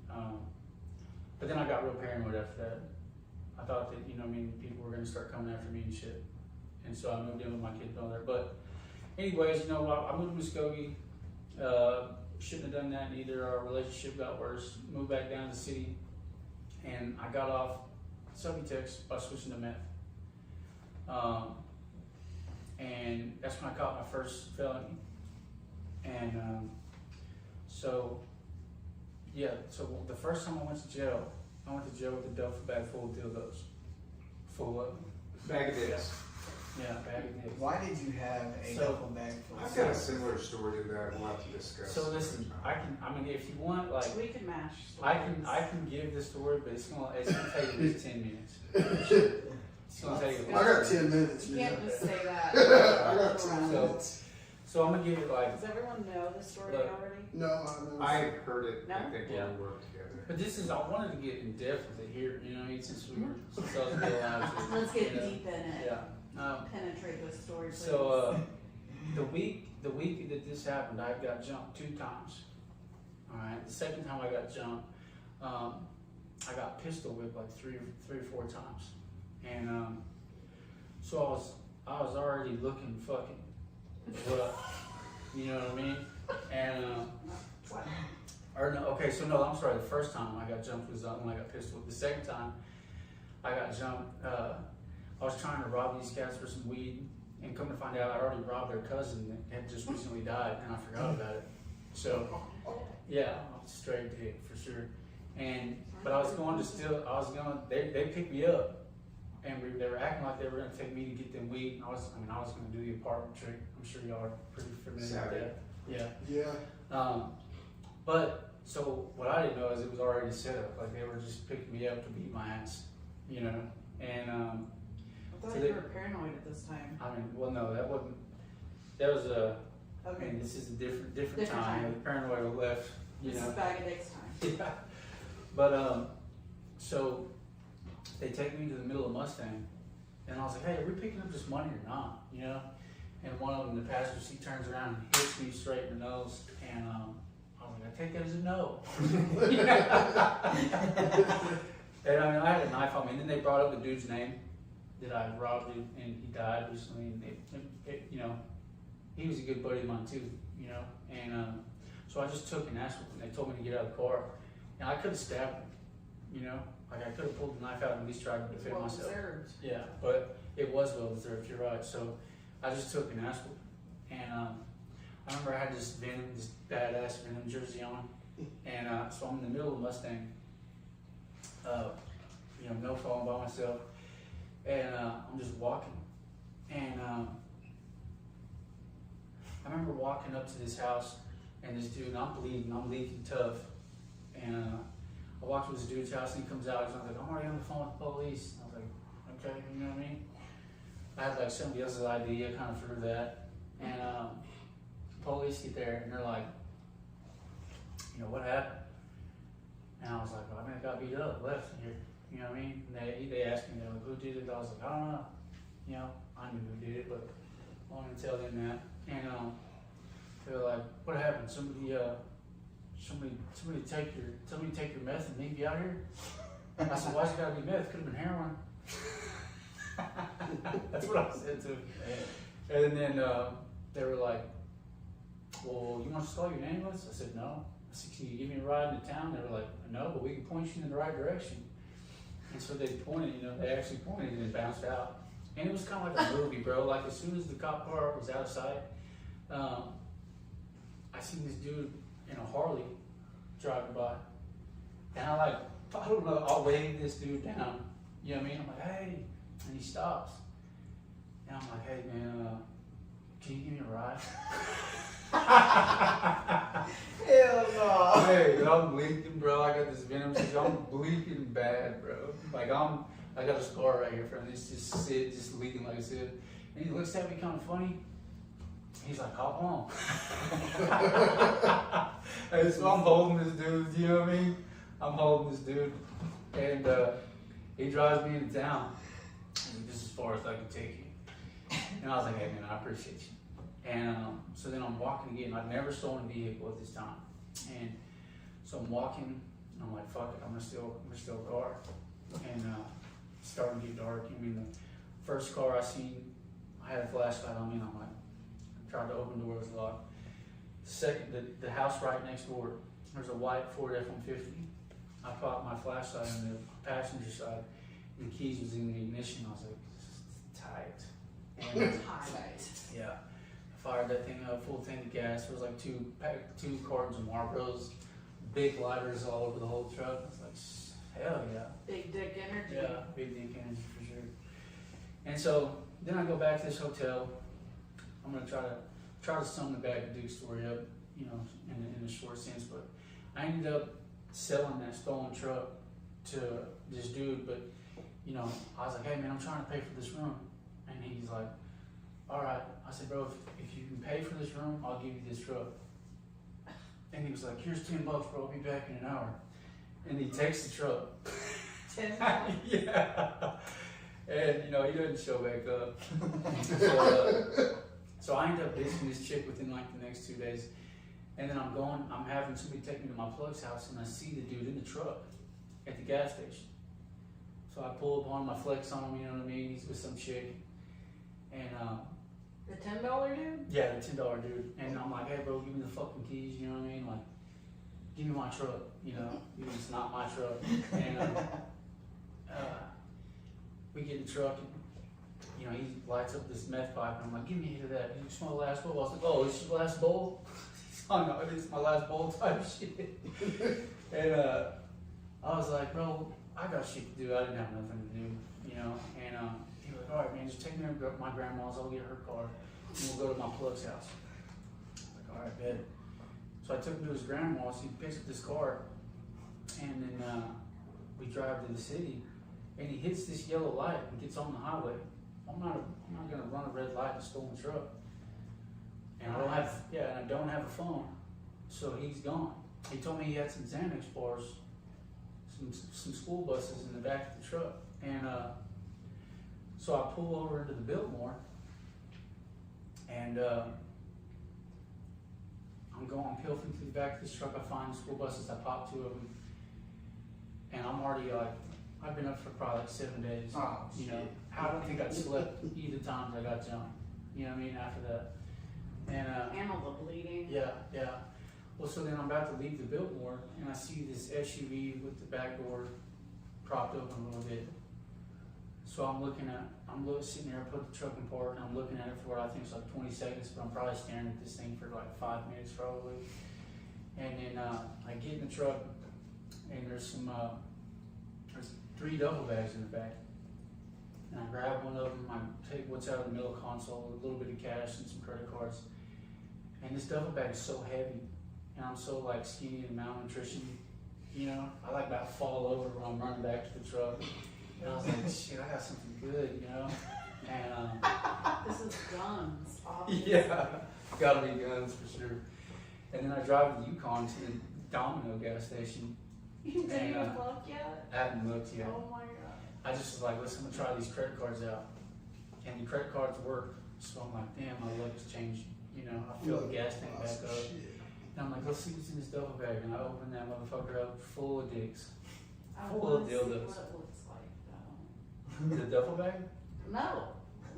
S2: But then I got real paranoid after that. I thought that, you know what I mean, people were gonna start coming after me and shit, and so I moved in with my kid down there. But anyways, you know, I moved to Muskogee. Shouldn't have done that neither. Our relationship got worse. Moved back down to the city, and I got off Subutex by switching to meth. And that's when I caught my first felony. And so the first time I went to jail with a duffel bag full of dildos, full of
S1: Bag of dicks.
S2: yeah, bag of dicks.
S5: why did you have a
S2: So-
S5: duffel bag full of
S1: I've got a
S5: stuff?
S1: similar story to that we'll have to discuss.
S2: So listen, I mean, if you want, like,
S4: We can match.
S2: I can give the story, but it's gonna take at least 10 minutes. It's gonna take.
S3: I got 10 minutes,
S4: You
S3: man.
S4: can't just say that.
S3: I got 10
S2: So-
S3: minutes.
S2: So I'm gonna give it like,
S4: Does everyone know the story
S2: Look.
S4: already?
S3: No, I've never.
S1: I heard it. I
S4: No?
S1: think
S2: Yeah.
S1: when we worked together.
S2: but this is, I wanted to get in depth with it here, you know, since I was still alive.
S4: Let's get
S2: you know.
S4: deep in it.
S2: Yeah.
S4: Penetrate this story, please.
S2: So, the week that this happened, I got jumped 2 times. Alright, the second time I got jumped, I got pistol whipped like three or four times. And, so I was already looking fucking rough. You know what I mean? And, or no, okay, so no, I'm sorry, the first time I got jumped was when I got pistol whipped. The second time I got jumped, I was trying to rob these guys for some weed, and come to find out, I already robbed their cousin that had just recently died, and I forgot about it. So, yeah, I'm straight dick for sure. But I was going to they picked me up, and they were acting like they were going to take me to get them weed. And I was going to do the apartment trick. I'm sure y'all are pretty familiar with that. Yeah.
S3: Yeah.
S2: But so what I didn't know is it was already set up. Like they were just picking me up to beat my ass, you know. And
S4: I thought
S2: so
S4: you
S2: they-
S4: were paranoid at this time.
S2: I mean, well, no, that wasn't. That was a. I
S4: Okay.
S2: mean, this is a different
S4: Different
S2: time.
S4: time.
S2: The paranoia left, you
S4: This
S2: know.
S4: is Bag of Dicks time.
S2: Yeah. But so they take me to the middle of Mustang, and I was like, "Hey, are we picking up this money or not?" You know. And one of them, the passenger seat, turns around and hits me straight in the nose, and I was like, "I take that as a no." And I mean, I had a knife on me, and then they brought up the dude's name that I robbed him, and he died recently. And you know, he was a good buddy of mine too, you know. And so I just took an ass whooping. They told me to get out of the car, and I could have stabbed him, you know. Like I could have pulled the knife out and at least tried to defend
S4: Well
S2: myself.
S4: deserved.
S2: Yeah, but it was well deserved. You're right. So I just took an ass whooping, and I remember I had this badass Venom jersey on, and so I'm in the middle of the Mustang. You know, no phone by myself, and I'm just walking, and I remember walking up to this house, and this dude, and I'm bleeding, I'm leaking tough, and I walked to this dude's house, and he comes out, and I was like, I'm already on the phone with the police. I was like, okay, you know what I mean? I had like somebody else's ID, I kind of threw that, and police get there, and they're like, you know, what happened? And I was like, well, I mean, I got beat up, left here. You know what I mean? And they asked me, they're like, who did it? I was like, I don't know. You know, I knew who did it, but I wanted to tell them that. And they were like, what happened? Somebody take your meth and leave you out here? I said, why's it gotta be meth? Could have been heroin. That's what I said to them. And then they were like, well, you want us to call your ambulance? I said, no. I said, can you give me a ride into town? They were like, no, but we can point you in the right direction. And so they pointed, you know, they actually pointed and bounced out. And it was kind of like a movie, bro. Like as soon as the cop car was out of sight, I seen this dude in a Harley driving by. And I don't know, I'll wave this dude down. You know what I mean? I'm like, hey. And he stops. And I'm like, hey man, can you give me a ride?
S5: Hell no.
S2: Hey, I'm leaking, bro. I got this venom. I'm bleeding bad, bro. Like I got a scar right here from this, just leaking like I said. And he looks at me kind of funny. He's like, hop on. And so I'm holding this dude, you know what I mean? I'm holding this dude, and he drives me into town. And this is as far as I can take you. And I was like, hey man, I appreciate you. And so then I'm walking again. I've never stolen a vehicle at this time. And so I'm walking, and I'm like, fuck it, I'm gonna steal a car. And it's starting to get dark. I mean, the first car I seen, I had a flashlight on me, and I'm like, I tried to open the door, it was locked. Second, the house right next door, there's a white Ford F-150. I popped my flashlight on the passenger side, and the keys was in the ignition. I was like, this is tight. And yeah, I fired that thing up, full tank of gas. There was like two cartons of Marlboros, big lighters all over the whole truck. I was like, hell yeah.
S4: Big dick energy.
S2: Yeah, big dick energy for sure. And so then I go back to this hotel. I'm gonna try to sum the Bag of Dicks story up, you know, in a short sense. But I ended up selling that stolen truck to this dude. But you know, I was like, hey man, I'm trying to pay for this room, and he's like, all right. I said, bro, if you can pay for this room, I'll give you this truck. And he was like, here's $10, bro. I'll be back in an hour. And he takes the truck.
S4: $10.
S2: Yeah. And, you know, he doesn't show back up. So I ended up visiting this chick within like the next 2 days. And then I'm having somebody take me to my plug's house, and I see the dude in the truck at the gas station. So I pull up on him, I flex on him, you know what I mean? He's with some chick. And,
S4: The $10 dude?
S2: yeah, the $10 dude. And I'm like, hey, bro, give me the fucking keys, you know what I mean? Like, give me my truck, you know? It's not my truck. And we get in the truck, and, you know, he lights up this meth pipe, and I'm like, give me a hit of that. You smell the last bowl? I was like, oh, it's your last bowl? He's like, no, it's my last bowl type shit. And I was like, bro, I got shit to do. I didn't have nothing to do, you know? And he was like, all right, man, just take me to my grandma's. I'll get her car, and we'll go to my plug's house. I'm like, all right, bet. So I took him to his grandma's. He picks up this car, and then we drive to the city, and he hits this yellow light and gets on the highway. I'm not gonna run a red light in a stolen truck. And I don't have a phone, so he's gone. He told me he had some Xanax bars, some school buses in the back of the truck, and so I pull over into the Biltmore, and I'm pilfering through the back of this truck. I find the school buses. I pop 2 of them, and I'm already like, I've been up for probably like 7 days.
S5: Oh,
S2: you know,
S5: shit.
S2: I don't think I'd slept either times I got jumped. You know what I mean? After that,
S4: And all the bleeding.
S2: yeah. Well, so then I'm about to leave the Biltmore, and I see this SUV with the back door propped open a little bit. So I'm sitting there, I put the truck in park, and I'm looking at it for what I think is like 20 seconds, but I'm probably staring at this thing for like 5 minutes probably. And then I get in the truck, and there's 3 duffel bags in the back. And I grab one of them, I take what's out of the middle console, a little bit of cash and some credit cards. And this duffel bag is so heavy, and I'm so like skinny and malnutrition, you know, I like about fall over when I'm running back to the truck. And I was like, shit, I got something good, you know? And
S4: This is guns, obviously.
S2: yeah, gotta be guns for sure. And then I drive the Yukon to the Domino gas station.
S4: You didn't even look yet?
S2: I haven't looked yet.
S4: Oh my god.
S2: I just was like, listen, I'm gonna try these credit cards out. And the credit cards work. So I'm like, damn, my luck has changed. You know, I fill the gas tank back up. And I'm like, let's see what's in this duffel bag. And I open that motherfucker up full of dicks.
S4: I
S2: Full
S4: want
S2: of
S4: to see
S2: dildos.
S4: what it looks like, though.
S2: The duffel bag?
S4: No.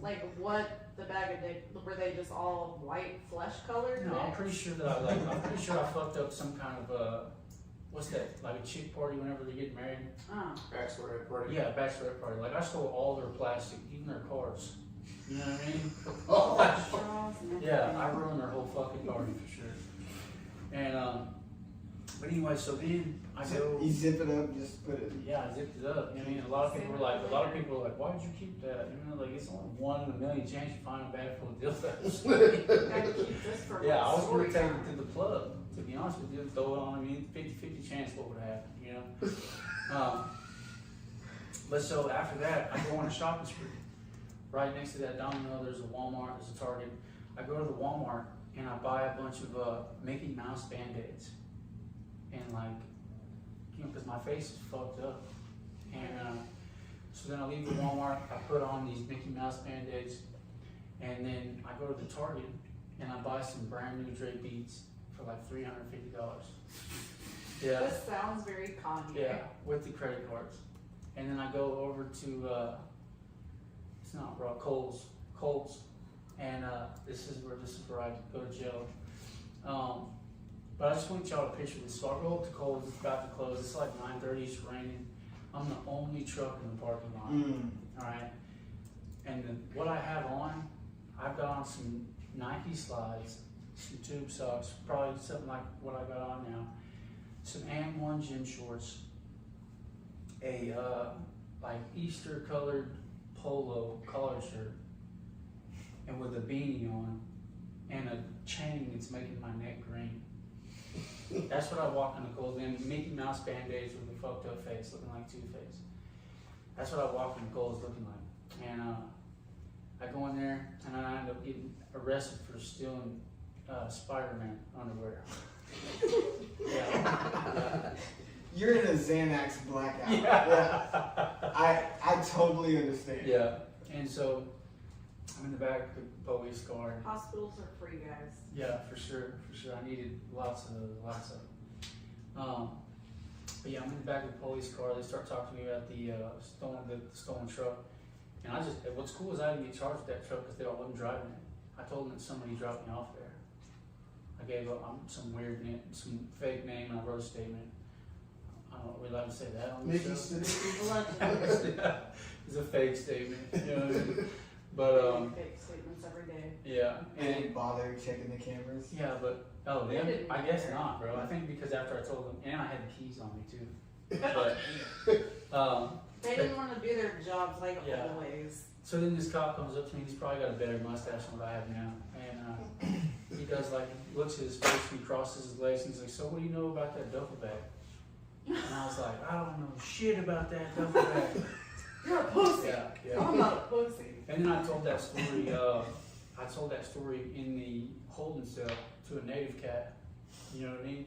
S4: Like, what the bag of dick, were they just all white flesh colored?
S2: No, I'm
S4: dicks?
S2: pretty sure that I fucked up some kind of what's that? Like a chick party whenever they get married?
S1: Bachelorette party.
S2: Yeah, bachelorette party. Like I stole all their plastic, even their cars. You know what I mean?
S4: Straws and
S2: Yeah,
S4: everything.
S2: I ruined their whole fucking party for sure. And but anyway, so then I go.
S5: You zip it up, just put it.
S2: Yeah, I zipped it up. You know what I mean? A lot of people were like, why did you keep that? You know, like it's only 1 in a million chance you find a bag full of dildos.
S4: Gotta keep this for
S2: Yeah,
S4: my
S2: I was
S4: story
S2: gonna take
S4: time.
S2: it to the plug. To be honest with you, throw it on. I mean, 50-50 chance what would happen. You know. But so after that, I go on a shopping spree. Right next to that Domino, there's a Walmart, there's a Target. I go to the Walmart and I buy a bunch of Mickey Mouse Band-Aids. And like, you know, because my face is fucked up. And so then I leave the Walmart, I put on these Mickey Mouse Band-Aids, and then I go to the Target and I buy some brand new Dre Beats for like $350. Yeah.
S4: This sounds very Kanye.
S2: Yeah, with the credit cards. And then I go over to, it's not raw, Kohl's, and this is where I go to jail. But I just want y'all to picture this. So I roll up to Kohl's, it's about to close, it's like 9:30, it's raining. I'm the only truck in the parking lot, alright? And what I have on, I've got on some Nike slides, some tube socks, probably something like what I got on now, some AM1 gym shorts, a like Easter colored polo collar shirt, and with a beanie on, and a chain that's making my neck green. That's what I walk into Kohl's in. Mickey Mouse Band-Aids with a fucked up face, looking like Two-Face. That's what I walk into Kohl's looking like. And I go in there and I end up getting arrested for stealing Spider-Man underwear. yeah.
S5: You're in a Xanax blackout.
S2: Yeah.
S5: I totally understand.
S2: Yeah. And so I'm in the back of the police car.
S4: Hospitals are free, guys.
S2: Yeah, for sure. I needed lots of. But yeah, I'm in the back of the police car. They start talking to me about the stolen truck. And what's cool is I didn't get charged with that truck because I wasn't driving it. I told them that somebody dropped me off there. I gave up some weird name, some fake name, and I wrote a statement. I don't know, are we allowed to say that on the
S3: Mickey
S2: show?
S3: Stick.
S2: It's a fake statement, you know what I mean? But
S4: Fake statements every day.
S2: yeah,
S5: And they bother checking the cameras.
S2: yeah, but
S4: They didn't
S2: I guess
S4: care.
S2: not, bro. I think because after I told them, and I had the keys on me too. But
S4: They didn't want to do their jobs like
S2: Yeah.
S4: always.
S2: so then this cop comes up to me. He's probably got a better mustache than what I have now, and he does he looks at his face, and he crosses his legs, and he's like, "So what do you know about that duffel bag?" And I was like, "I don't know shit about that duffel bag."
S4: You're a pussy.
S2: Yeah.
S4: I'm not a pussy.
S2: And then I told that story. I told that story in the holding cell to a native cat. You know what I mean?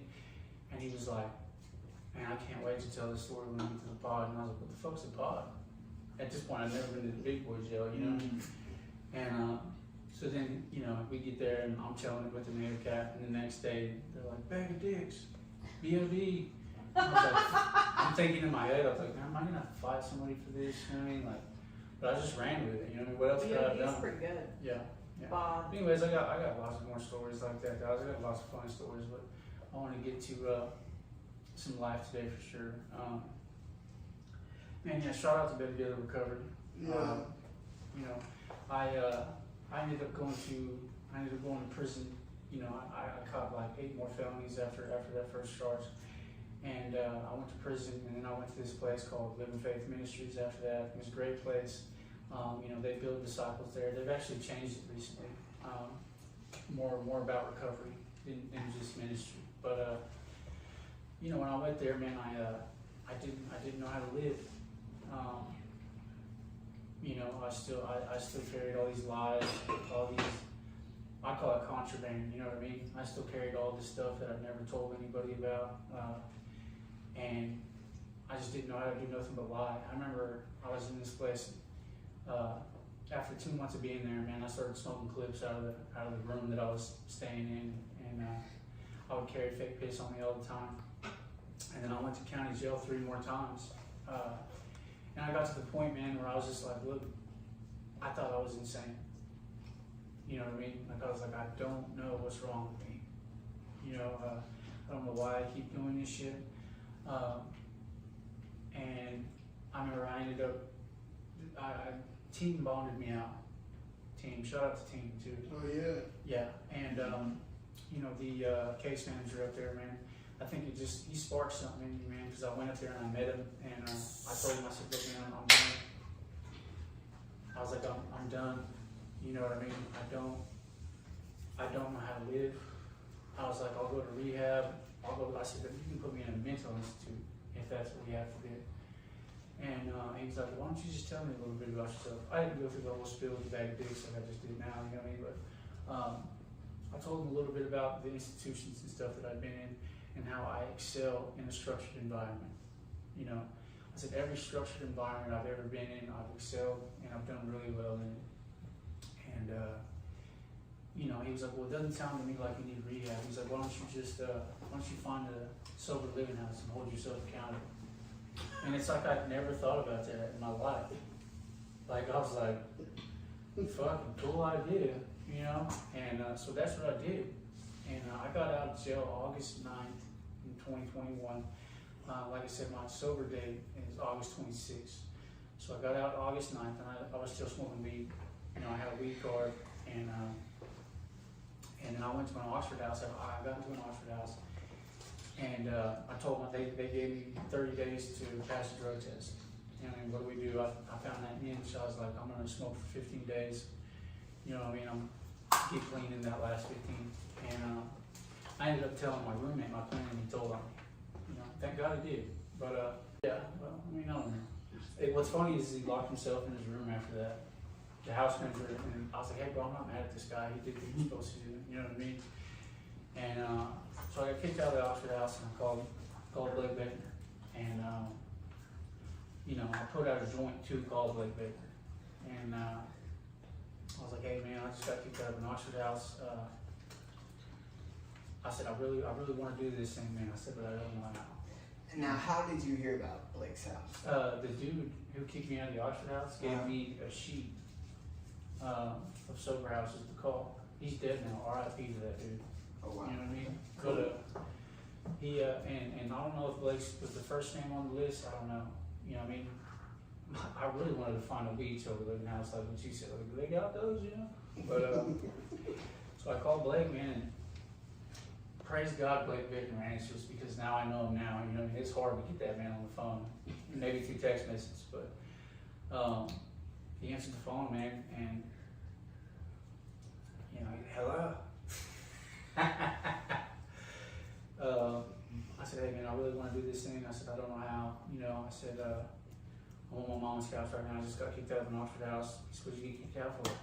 S2: And he was like, "Man, I can't wait to tell this story when we get to the pod." And I was like, "What the fuck's a pod?" At this point, I'd never been to the big boy jail, you know. And so then, we get there, and I'm telling it with the native cat. And the next day, they're like, "Bag of dicks, BATB." I was like, I'm thinking in my head, I was like, "Man, am I gonna have to fight somebody for this?" You know what I mean? But I just ran with it. You know what I mean? What else could I have
S4: BOD's
S2: done?
S4: pretty good.
S2: Yeah.
S4: Bob.
S2: Anyways, I got lots of more stories like that, guys. I got lots of funny stories, but I want to get to some life today for sure. Man, yeah, shout out to Better Together Recovery.
S3: Yeah.
S2: I ended up going to prison. I caught like 8 more felonies after that first charge, and I went to prison, and then I went to this place called Living Faith Ministries after that. It was a great place. They build disciples there. They've actually changed it recently, more about recovery than just ministry. But when I went there, man, I didn't know how to live. I still carried all these lies, all these, I call it contraband. You know what I mean? I still carried all this stuff that I've never told anybody about, and I just didn't know how to do nothing but lie. I remember I was in this place. After 2 months of being there, man, I started smoking clips out of the room that I was staying in, and I would carry fake piss on me all the time. And then I went to county jail 3 more times, and I got to the point, man, where I was just like, look, I thought I was insane. You know what I mean? I was like, I don't know what's wrong with me. I don't know why I keep doing this shit. And I remember I ended up. Team bonded me out. Shout out to Team too.
S3: Oh yeah.
S2: Yeah, and the case manager up there, man. I think he sparked something in me, man, because I went up there and I met him, and I told him, I said, "Look, man, I'm done." I was like, I'm done. You know what I mean? I don't know how to live. I was like, I'll go to rehab. I said, "But you can put me in a mental institute if that's what we have to do." And he was like, "Why don't you just tell me a little bit about yourself?" I didn't go through the whole spiel with the bag of dicks like I just did now, you know what I mean? But I told him a little bit about the institutions and stuff that I've been in and how I excel in a structured environment. I said every structured environment I've ever been in, I've excelled and I've done really well in it. And he was like, "Well, it doesn't sound to me like you need rehab." He's like, why don't you find a sober living house and hold yourself accountable?" And it's like I'd never thought about that in my life. Like I was like, fucking cool idea, And so that's what I did. And I got out of jail August 9th in 2021. Like I said, my sober date is August 26th. So I got out August 9th, and I was still smoking weed. I had a weed card, and then I went to an Oxford house. I got into an Oxford house. And I told them they gave me 30 days to pass a drug test. And what do we do? I found that niche. I was like, I'm going to smoke for 15 days. You know what I mean? I'm get clean in that last 15. And I ended up telling my roommate my plan, and he told on me. Thank God he did. But yeah, well, I don't know. What's funny is he locked himself in his room after that. the house manager, and I was like, hey bro, I'm not mad at this guy, he did what he was supposed to do, you know what I mean? And so I got kicked out of the Oxford house, and I called Blake Beckner, and you know, I put out a joint to call Blake Beckner, and I was like, hey man, I just got kicked out of an Oxford house. I said, I really want to do this thing, man. I said, but I don't know how.
S5: Now, how did you hear about Blake's house?
S2: The dude who kicked me out of the Oxford house gave me a sheet of sober houses to call. He's dead now. R.I.P. to that dude.
S5: Oh wow.
S2: You know what I mean? But he and I don't know if Blake's was the first name on the list. I don't know. You know what I mean? I really wanted to find a beach overlooking house like what you said. Like, they got those, you know? But so I called Blake, man, and praise God Blake Beckner answers, because now I know him now. You know, it's hard to get that man on the phone, maybe through text messages, but he answered the phone, man, and you know, hello. I said, hey man, I really want to do this thing. I said, I don't know how. You know, I said, I'm on my mom's couch right now. I just got kicked out of an Oxford house. He said, what did you get kicked out for? I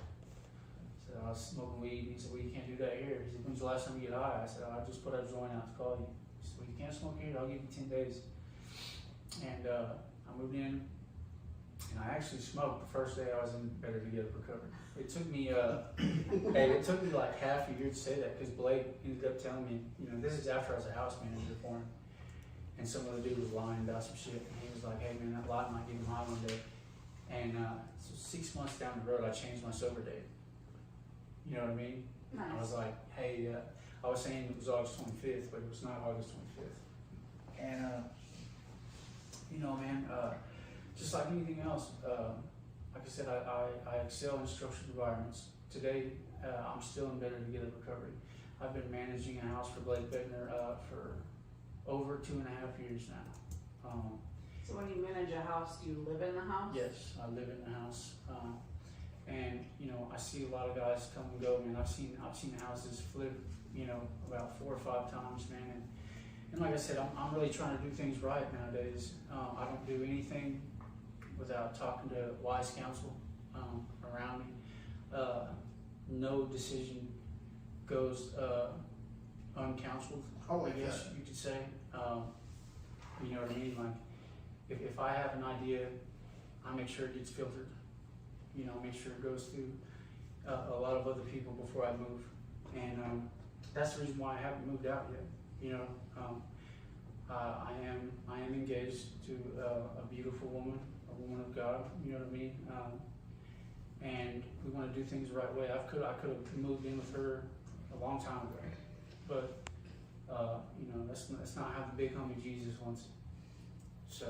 S2: said, I was smoking weed. He said, well, you can't do that here. He said, when's the last time you get high? I said, I just put a joint out to call you. He said, well, you can't smoke here. I'll give you 10 days. And I moved in, and I actually smoked the first day I was in Better Together Recovery. It took me, it took me like half a year to say that, because Blake ended up telling me, you know, this is after I was a house manager for him, and some other dude was lying about some shit, and he was like, hey man, that lie might get him high one day. And so 6 months down the road, I changed my sober date. You know what I mean?
S4: Nice.
S2: I was like, hey, I was saying it was August 25th, but it was not August 25th. And, you know, man, just like anything else, like I said, I excel in structured environments. Today, I'm still in Better Together Recovery. I've been managing a house for Blake Beckner for over 2.5 years now.
S4: So when you manage a house, do you live in the house?
S2: Yes, I live in the house. And you know, I see a lot of guys come and go, man. I've seen houses flip, you know, about 4 or 5 times, man. And like I said, I'm really trying to do things right nowadays. I don't do anything without talking to wise counsel around me. No decision goes uncounseled,
S3: Oh,
S2: I guess you could say. You know what I mean? Like, if I have an idea, I make sure it gets filtered. You know, make sure it goes through a lot of other people before I move. And that's the reason why I haven't moved out yet. You know, I am engaged to a beautiful woman, a woman of God. You know what I mean? And we want to do things the right way. I could have moved in with her a long time ago, but you know, that's not how the big homie Jesus wants it. So,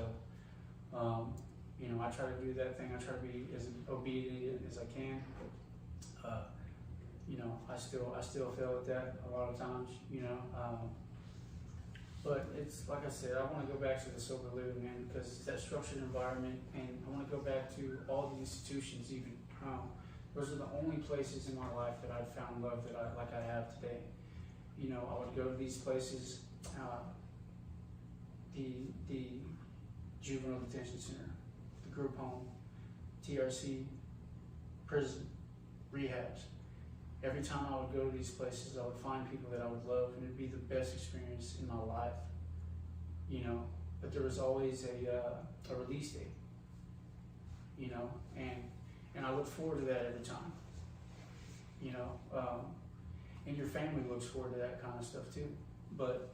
S2: you know, I try to do that thing. I try to be as obedient as I can. You know, I still fail at that a lot of times. You know, but it's like I said, I want to go back to the sober living, man, because it's that structured environment, and I want to go back to all the institutions. Even those are the only places in my life that I've found love that I have today. You know, I would go to these places, the juvenile detention center, the group home, TRC, prison, rehabs. Every time I would go to these places, I would find people that I would love, and it'd be the best experience in my life. You know, but there was always a release date. You know, and I look forward to that every time. You know, and your family looks forward to that kind of stuff too. But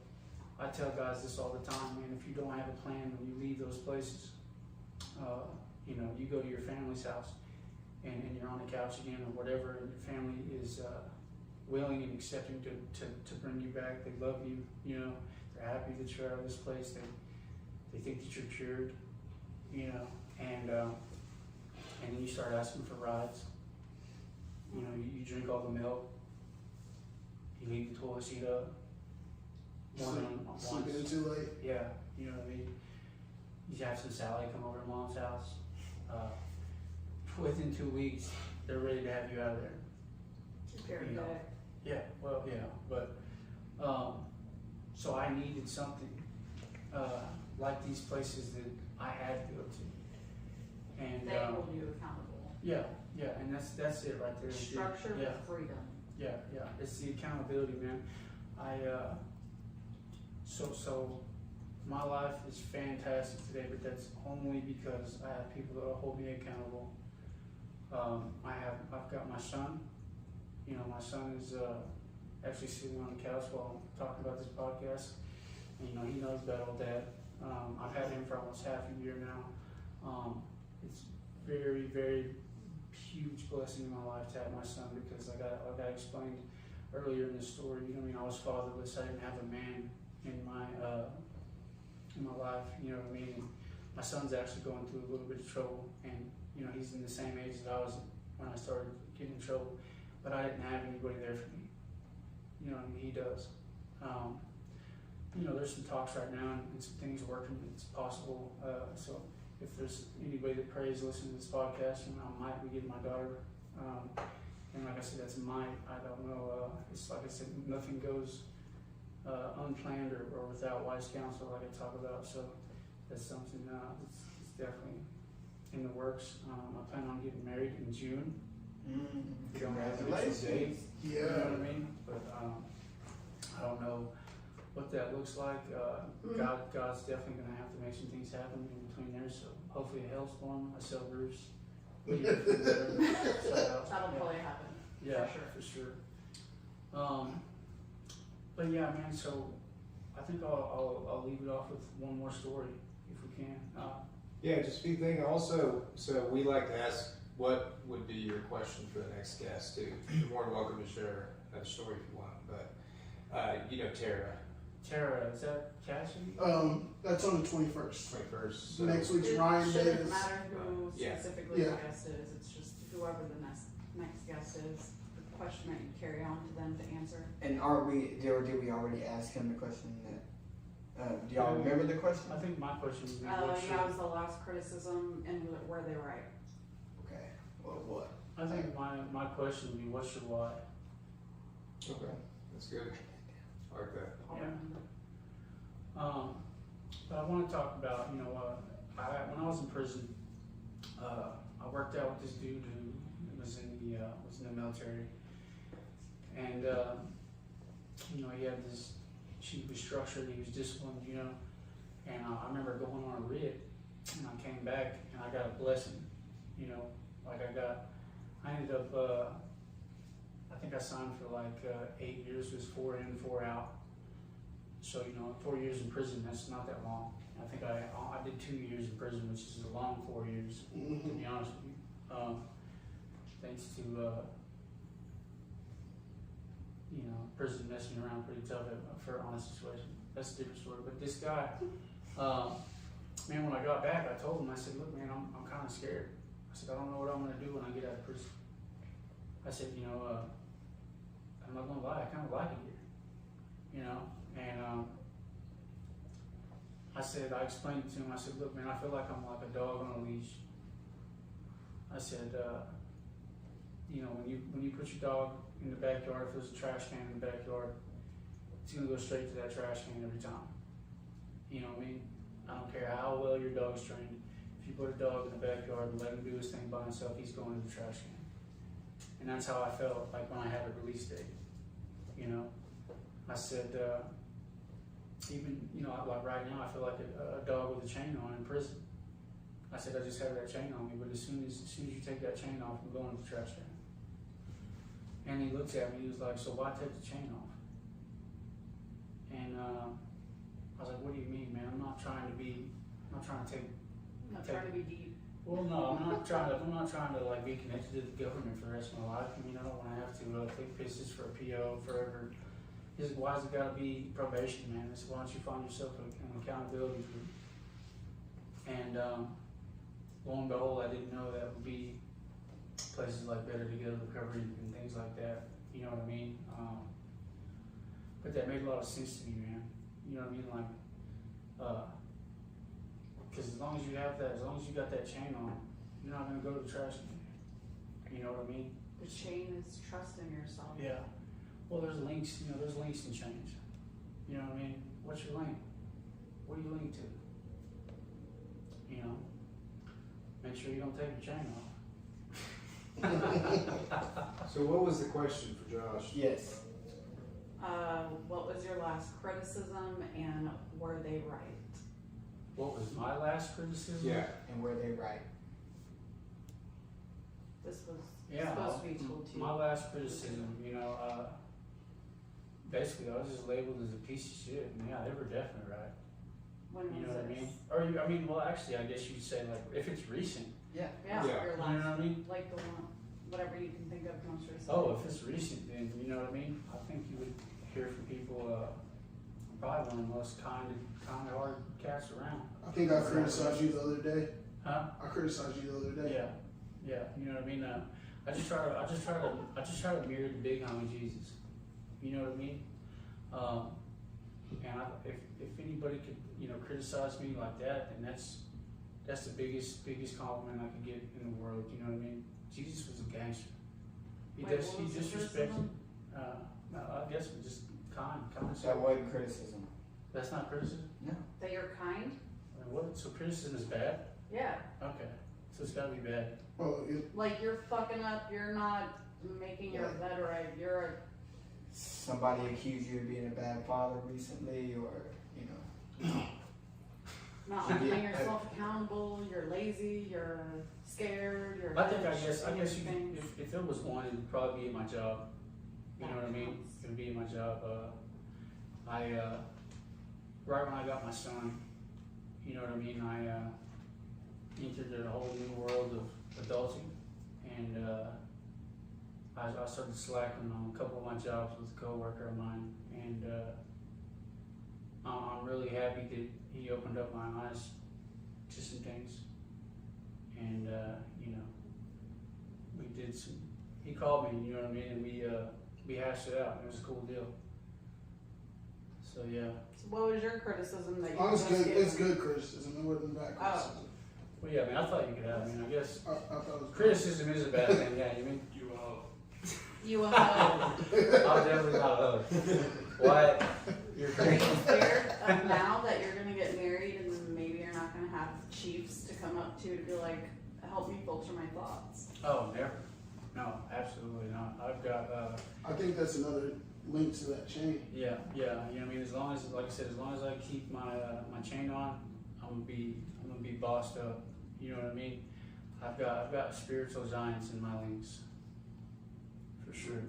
S2: I tell guys this all the time, man, if you don't have a plan when you leave those places, you know, you go to your family's house and you're on the couch again or whatever, and your family is willing and accepting to bring you back. They love you, you know, they're happy that you're out of this place. They think that you're cured, you know, and then you start asking for rides. You know, you drink all the milk, you leave the toilet seat up.
S3: Sleeping in too late.
S2: Yeah, you know what I mean? You have some Sally come over to mom's house. Within 2 weeks, they're ready to have you out of there.
S4: Very
S2: You know.
S4: good.
S2: Yeah, well, yeah, but so I needed something like these places that I had to go to, and
S4: They hold you accountable.
S2: Yeah, and that's it right there.
S4: Structure
S2: Yeah.
S4: with freedom.
S2: Yeah, it's the accountability, man. So my life is fantastic today, but that's only because I have people that will hold me accountable. I've got my son. You know, my son is actually sitting on the couch while I'm talking about this podcast. And, you know, he knows about all that. I've had him for almost half a year now. It's very, very huge blessing in my life to have my son, because like I explained earlier in the story, you know, I mean, I was fatherless. I didn't have a man in my life, you know what I mean? And my son's actually going through a little bit of trouble, and you know, he's in the same age that I was when I started getting in trouble, but I didn't have anybody there for me. You know what I mean? He does. You know, there's some talks right now, and some things working. It's possible. So if there's anybody that prays listening to this podcast, you know, I might be getting my daughter. And like I said, that's might. I don't know. It's like I said, nothing goes unplanned or without wise counsel, like I talk about. So that's something that's definitely in the works. I plan on getting married in June. We don't have an actual date.
S3: Yeah.
S2: You know what I mean? But I don't know what that looks like. God's definitely going to have to make some things happen in between there. So hopefully a hailstorm. I sell roofs.
S4: That'll probably happen.
S2: Yeah,
S4: For sure.
S2: But yeah, man. So I think I'll leave it off with one more story if we can.
S1: Yeah, just be thinking also, so we like to ask what would be your question for the next guest too. You're more than welcome to share that story if you want, but you know Tara.
S2: Tara, is that Cassie?
S3: That's on the 21st.
S1: 21st. So
S3: Next week's Ryan
S4: It shouldn't
S3: Davis.
S4: matter who
S1: Yeah.
S4: specifically
S3: Yeah.
S4: the guest is, it's just whoever the next guest is, the question that you carry on to them to answer.
S5: And did we already ask him the question that, do y'all remember the question?
S2: I think my question would be
S4: Yeah, it was the last criticism and were they right?
S5: Okay, well, what?
S2: I think my question would be, what's your why?
S1: Okay, that's good. I like that.
S2: Yeah. But I want to talk about, you know, when I was in prison, I worked out with this dude who was in the military, and you know, he was structured, he was disciplined, you know, and I remember going on a writ, and I came back and I got a blessing, you know, like I ended up, I think I signed for like 8 years, it was 4 in, 4 out. So, you know, 4 years in prison, that's not that long. I think I did 2 years in prison, which is a long 4 years, to be honest with you. Thanks to, you know, prison messing around pretty tough for honest situation. That's a different story. But this guy, man, when I got back, I told him, I said, look, man, I'm kind of scared. I said, I don't know what I'm going to do when I get out of prison. I said, you know, I'm not going to lie, I kind of like it here, you know, and I explained it to him. I said, look, man, I feel like I'm like a dog on a leash. I said, you know, when you put your dog in the backyard, if there's a trash can in the backyard, it's gonna go straight to that trash can every time. You know what I mean? I don't care how well your dog's trained. If you put a dog in the backyard and let him do his thing by himself, he's going to the trash can. And that's how I felt like when I had a release date. You know, I said, even, you know, like right now, I feel like a dog with a chain on in prison. I said, I just have that chain on me, but as soon as you take that chain off, I'm going to the trash can. And he looked at me, he was like, so why take the chain off? And I was like, what do you mean, man? I'm not trying to take.
S4: I'm not trying to be deep.
S2: Well, no, I'm not trying to like be connected to the government for the rest of my life. You know, when I have to take pisses for a PO forever. He said, why's it gotta be probation, man? I said, why don't you find yourself an accountability group? And lo and behold, I didn't know that would be places like Better Together Recovery and things like that. You know what I mean? But that made a lot of sense to me, man. You know what I mean? Like, because as long as you have that, as long as you got that chain on, you're not gonna go to the trash can. You know what I mean?
S4: The chain is trusting yourself.
S2: Yeah. Well, there's links, you know, there's links in change. You know what I mean? What's your link? What do you link to? You know? Make sure you don't take your chain off.
S1: So what was the question for Josh?
S5: Yes.
S4: What was your last criticism and were they right?
S2: What was my last criticism?
S1: Yeah.
S5: And were they right?
S4: This was
S2: Yeah,
S4: supposed to be told to you.
S2: my last criticism, basically I was just labeled as a piece of shit, and yeah, they were definitely right.
S4: When
S2: You know
S4: was
S2: what I
S4: this?
S2: mean? Well, actually, I guess you'd say, like, if it's recent,
S4: Yeah,
S1: Yeah.
S4: your
S2: you know
S4: last,
S2: what I mean?
S4: like the one, whatever you can think of most recent.
S2: Oh, if it's recent, then, you know what I mean? I think you would hear from people, probably one of the most kind hard cats around.
S3: I think I criticized you the other day.
S2: Huh?
S3: I criticized you the other day.
S2: Yeah, you know what I mean? I just try to mirror the big homie Jesus. You know what I mean? And if anybody could, criticize me like that, then that's the biggest compliment I could get in the world. You know what I mean? Jesus was a gangster. He
S4: Wait, what was the
S2: disrespected.
S4: criticism?
S2: No, I guess we just kind.
S5: That wasn't criticism.
S2: That's not criticism.
S4: That you're kind?
S2: What? So criticism is bad?
S4: Yeah.
S2: Okay. So it's gotta be bad.
S3: Well, it,
S4: Like you're fucking up, you're not making your bed right, you're
S5: Somebody accused you of being a bad father recently, or
S4: not
S5: Yeah.
S4: holding yourself accountable, you're lazy, you're scared, you're
S2: I guess you
S4: things.
S2: could, if there was one, it would probably be in my job. You know what I mean? It would be in my job. Right when I got my son, you know what I mean? I entered a whole new world of adulting, and I started slacking on a couple of my jobs with a coworker of mine, and I'm really happy that he opened up my eyes to some things, and we did some. He called me, you know what I mean, and we hashed it out. It was a cool deal. So yeah.
S4: So what was your criticism that you
S3: it's
S4: just
S3: good.
S4: gave
S3: It's
S4: him?
S3: good criticism. It wasn't bad criticism.
S2: Well, yeah, I mean, I thought you could have. I mean, I guess
S3: I thought it was
S2: criticism is a bad thing. Yeah, you mean?
S4: You
S2: I'm definitely not a hoe. What? You're
S4: Are you
S2: crazy.
S4: scared of now that you're gonna get married and maybe you're not gonna have chiefs to come up to be like, help me filter my thoughts?
S2: Oh, never. No, absolutely not. I've got.
S3: I think that's another link to that chain.
S2: Yeah. You know what I mean? As long as, like I said, as long as I keep my my chain on, I'm gonna be bossed up. You know what I mean? I've got spiritual giants in my links. For sure.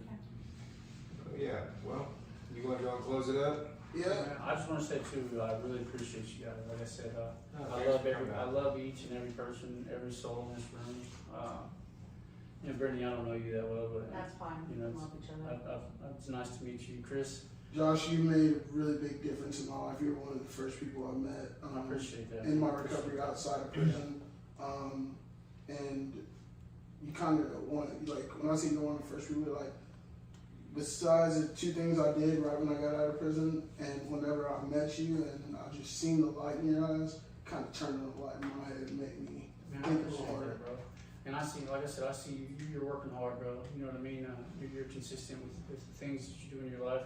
S1: Yeah, well, you want to go and close it up?
S3: Yeah.
S2: I just want to say too, I really appreciate you guys. Like I said,
S1: No,
S2: I
S1: thanks
S2: love
S1: for coming
S2: I
S1: out.
S2: love each and every person, every soul in this room. Brittany, I don't know you that well, but
S4: That's fine,
S2: You
S4: we
S2: know,
S4: love each other.
S2: it's nice to meet you, Chris.
S3: Josh, you made a really big difference in my life. You're one of the first people I met
S2: I appreciate that.
S3: in my recovery outside of prison. And you kind of want, like, when I say you're one of the first people, like, besides the two things I did right when I got out of prison and whenever I met you and I just seen the light in your eyes, kind of turned on the light in my head and made me
S2: Man, I
S3: think a
S2: appreciate
S3: little harder.
S2: that, bro. And I see, like I said, I see you're working hard, bro. You know what I mean? You're consistent with the things that you do in your life.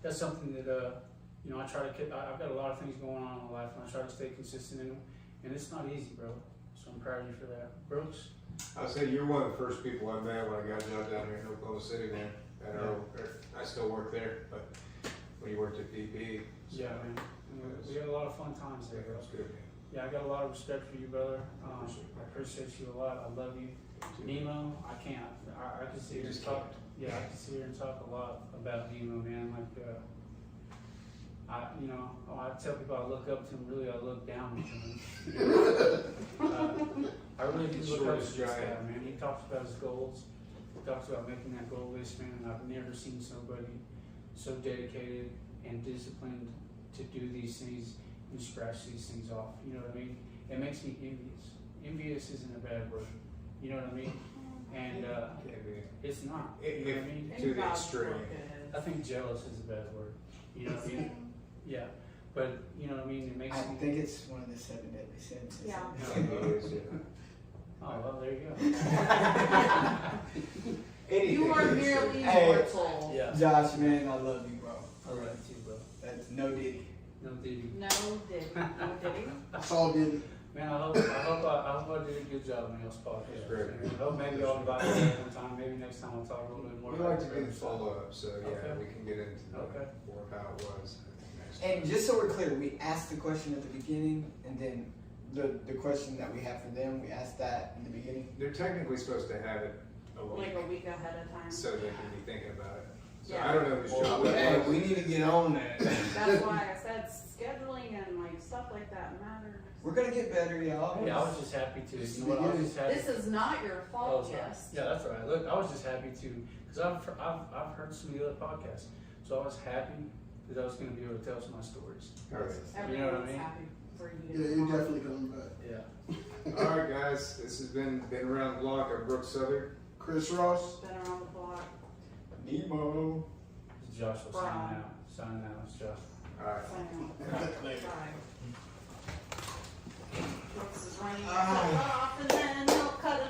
S2: That's something that, I try to, I've got a lot of things going on in my life and I try to stay consistent in them. And it's not easy, bro. So I'm proud of you for that. Brooks?
S1: I'll say you're one of the first people I met when I got a job down here in Oklahoma City, man. I still work there, but when you worked at BP.
S2: Yeah, man. We had a lot of fun times there, bro.
S1: That's good, man.
S2: Yeah, I got a lot of respect for you, brother. I appreciate you a lot. I love you. Nemo, I can't. I can sit here and talk. Yeah, I can sit here and talk a lot about Nemo, man. Like, I tell people I look up to him. Really, I look down to him. I really do look up to this guy, man. He talks about his goals. He talks about making that goal list, man. And I've never seen somebody so dedicated and disciplined to do these things and scratch these things off. You know what I mean? It makes me envious. Envious isn't a bad word. You know what I mean? And it's not. You know what I mean?
S1: To the extreme.
S2: I think jealous is a bad word. You know what I mean? Yeah. But you know what I mean? It makes
S5: I
S2: me.
S5: think it's one of the 7 deadly sins.
S4: Yeah.
S2: Oh, well, there you go.
S4: You are merely
S5: Hey.
S4: mortal.
S2: Yeah.
S5: Josh, man, I love you, bro.
S2: I love you too, bro.
S5: That's no diddy.
S2: No diddy.
S4: No diddy. No diddy.
S3: That's all did.
S2: Man, I hope I did a good job on y'all's podcast.
S1: That's great.
S2: And I hope maybe I'll invite you one time. Maybe next time we'll talk a little bit more.
S1: We
S2: about
S1: like to
S2: the
S1: do follow up, so yeah,
S2: Okay.
S1: we can get into
S2: Okay.
S1: more of how it was. Next
S5: And
S1: time.
S5: just so we're clear, we asked the question at the beginning, and then the question that we have for them, we asked that in the beginning.
S1: They're technically supposed to have it a week,
S4: Like a week ahead of time.
S1: so they can be thinking about it. So
S4: Yeah.
S1: I don't know whose job
S5: Hey,
S1: that was.
S5: we need to get on that.
S4: That's why I said scheduling and like stuff like that matters.
S5: We're gonna get better, y'all.
S2: Hey, I was just happy to.
S3: It's
S2: You know what? I was just happy.
S4: This is not your
S2: Oh,
S4: fault,
S2: sorry.
S4: yes.
S2: Yeah, that's right. Look, I was just happy to, because I've heard some of the other podcasts, so I was happy that I was going to be able to tell some of my stories.
S1: All right.
S2: You know what I
S4: Everyone's
S2: mean?
S4: happy for you.
S3: Yeah, you're definitely coming back.
S2: Yeah.
S1: All right, guys, this has been around the block. I'm Brooke Southern.
S3: Chris Ross.
S4: Been around the block.
S5: Nemo.
S2: It's Joshua
S4: Brian.
S2: signing out. Signing out. It's Josh.
S1: All right.
S4: Bye. Brooks is running it off and then he'll cut it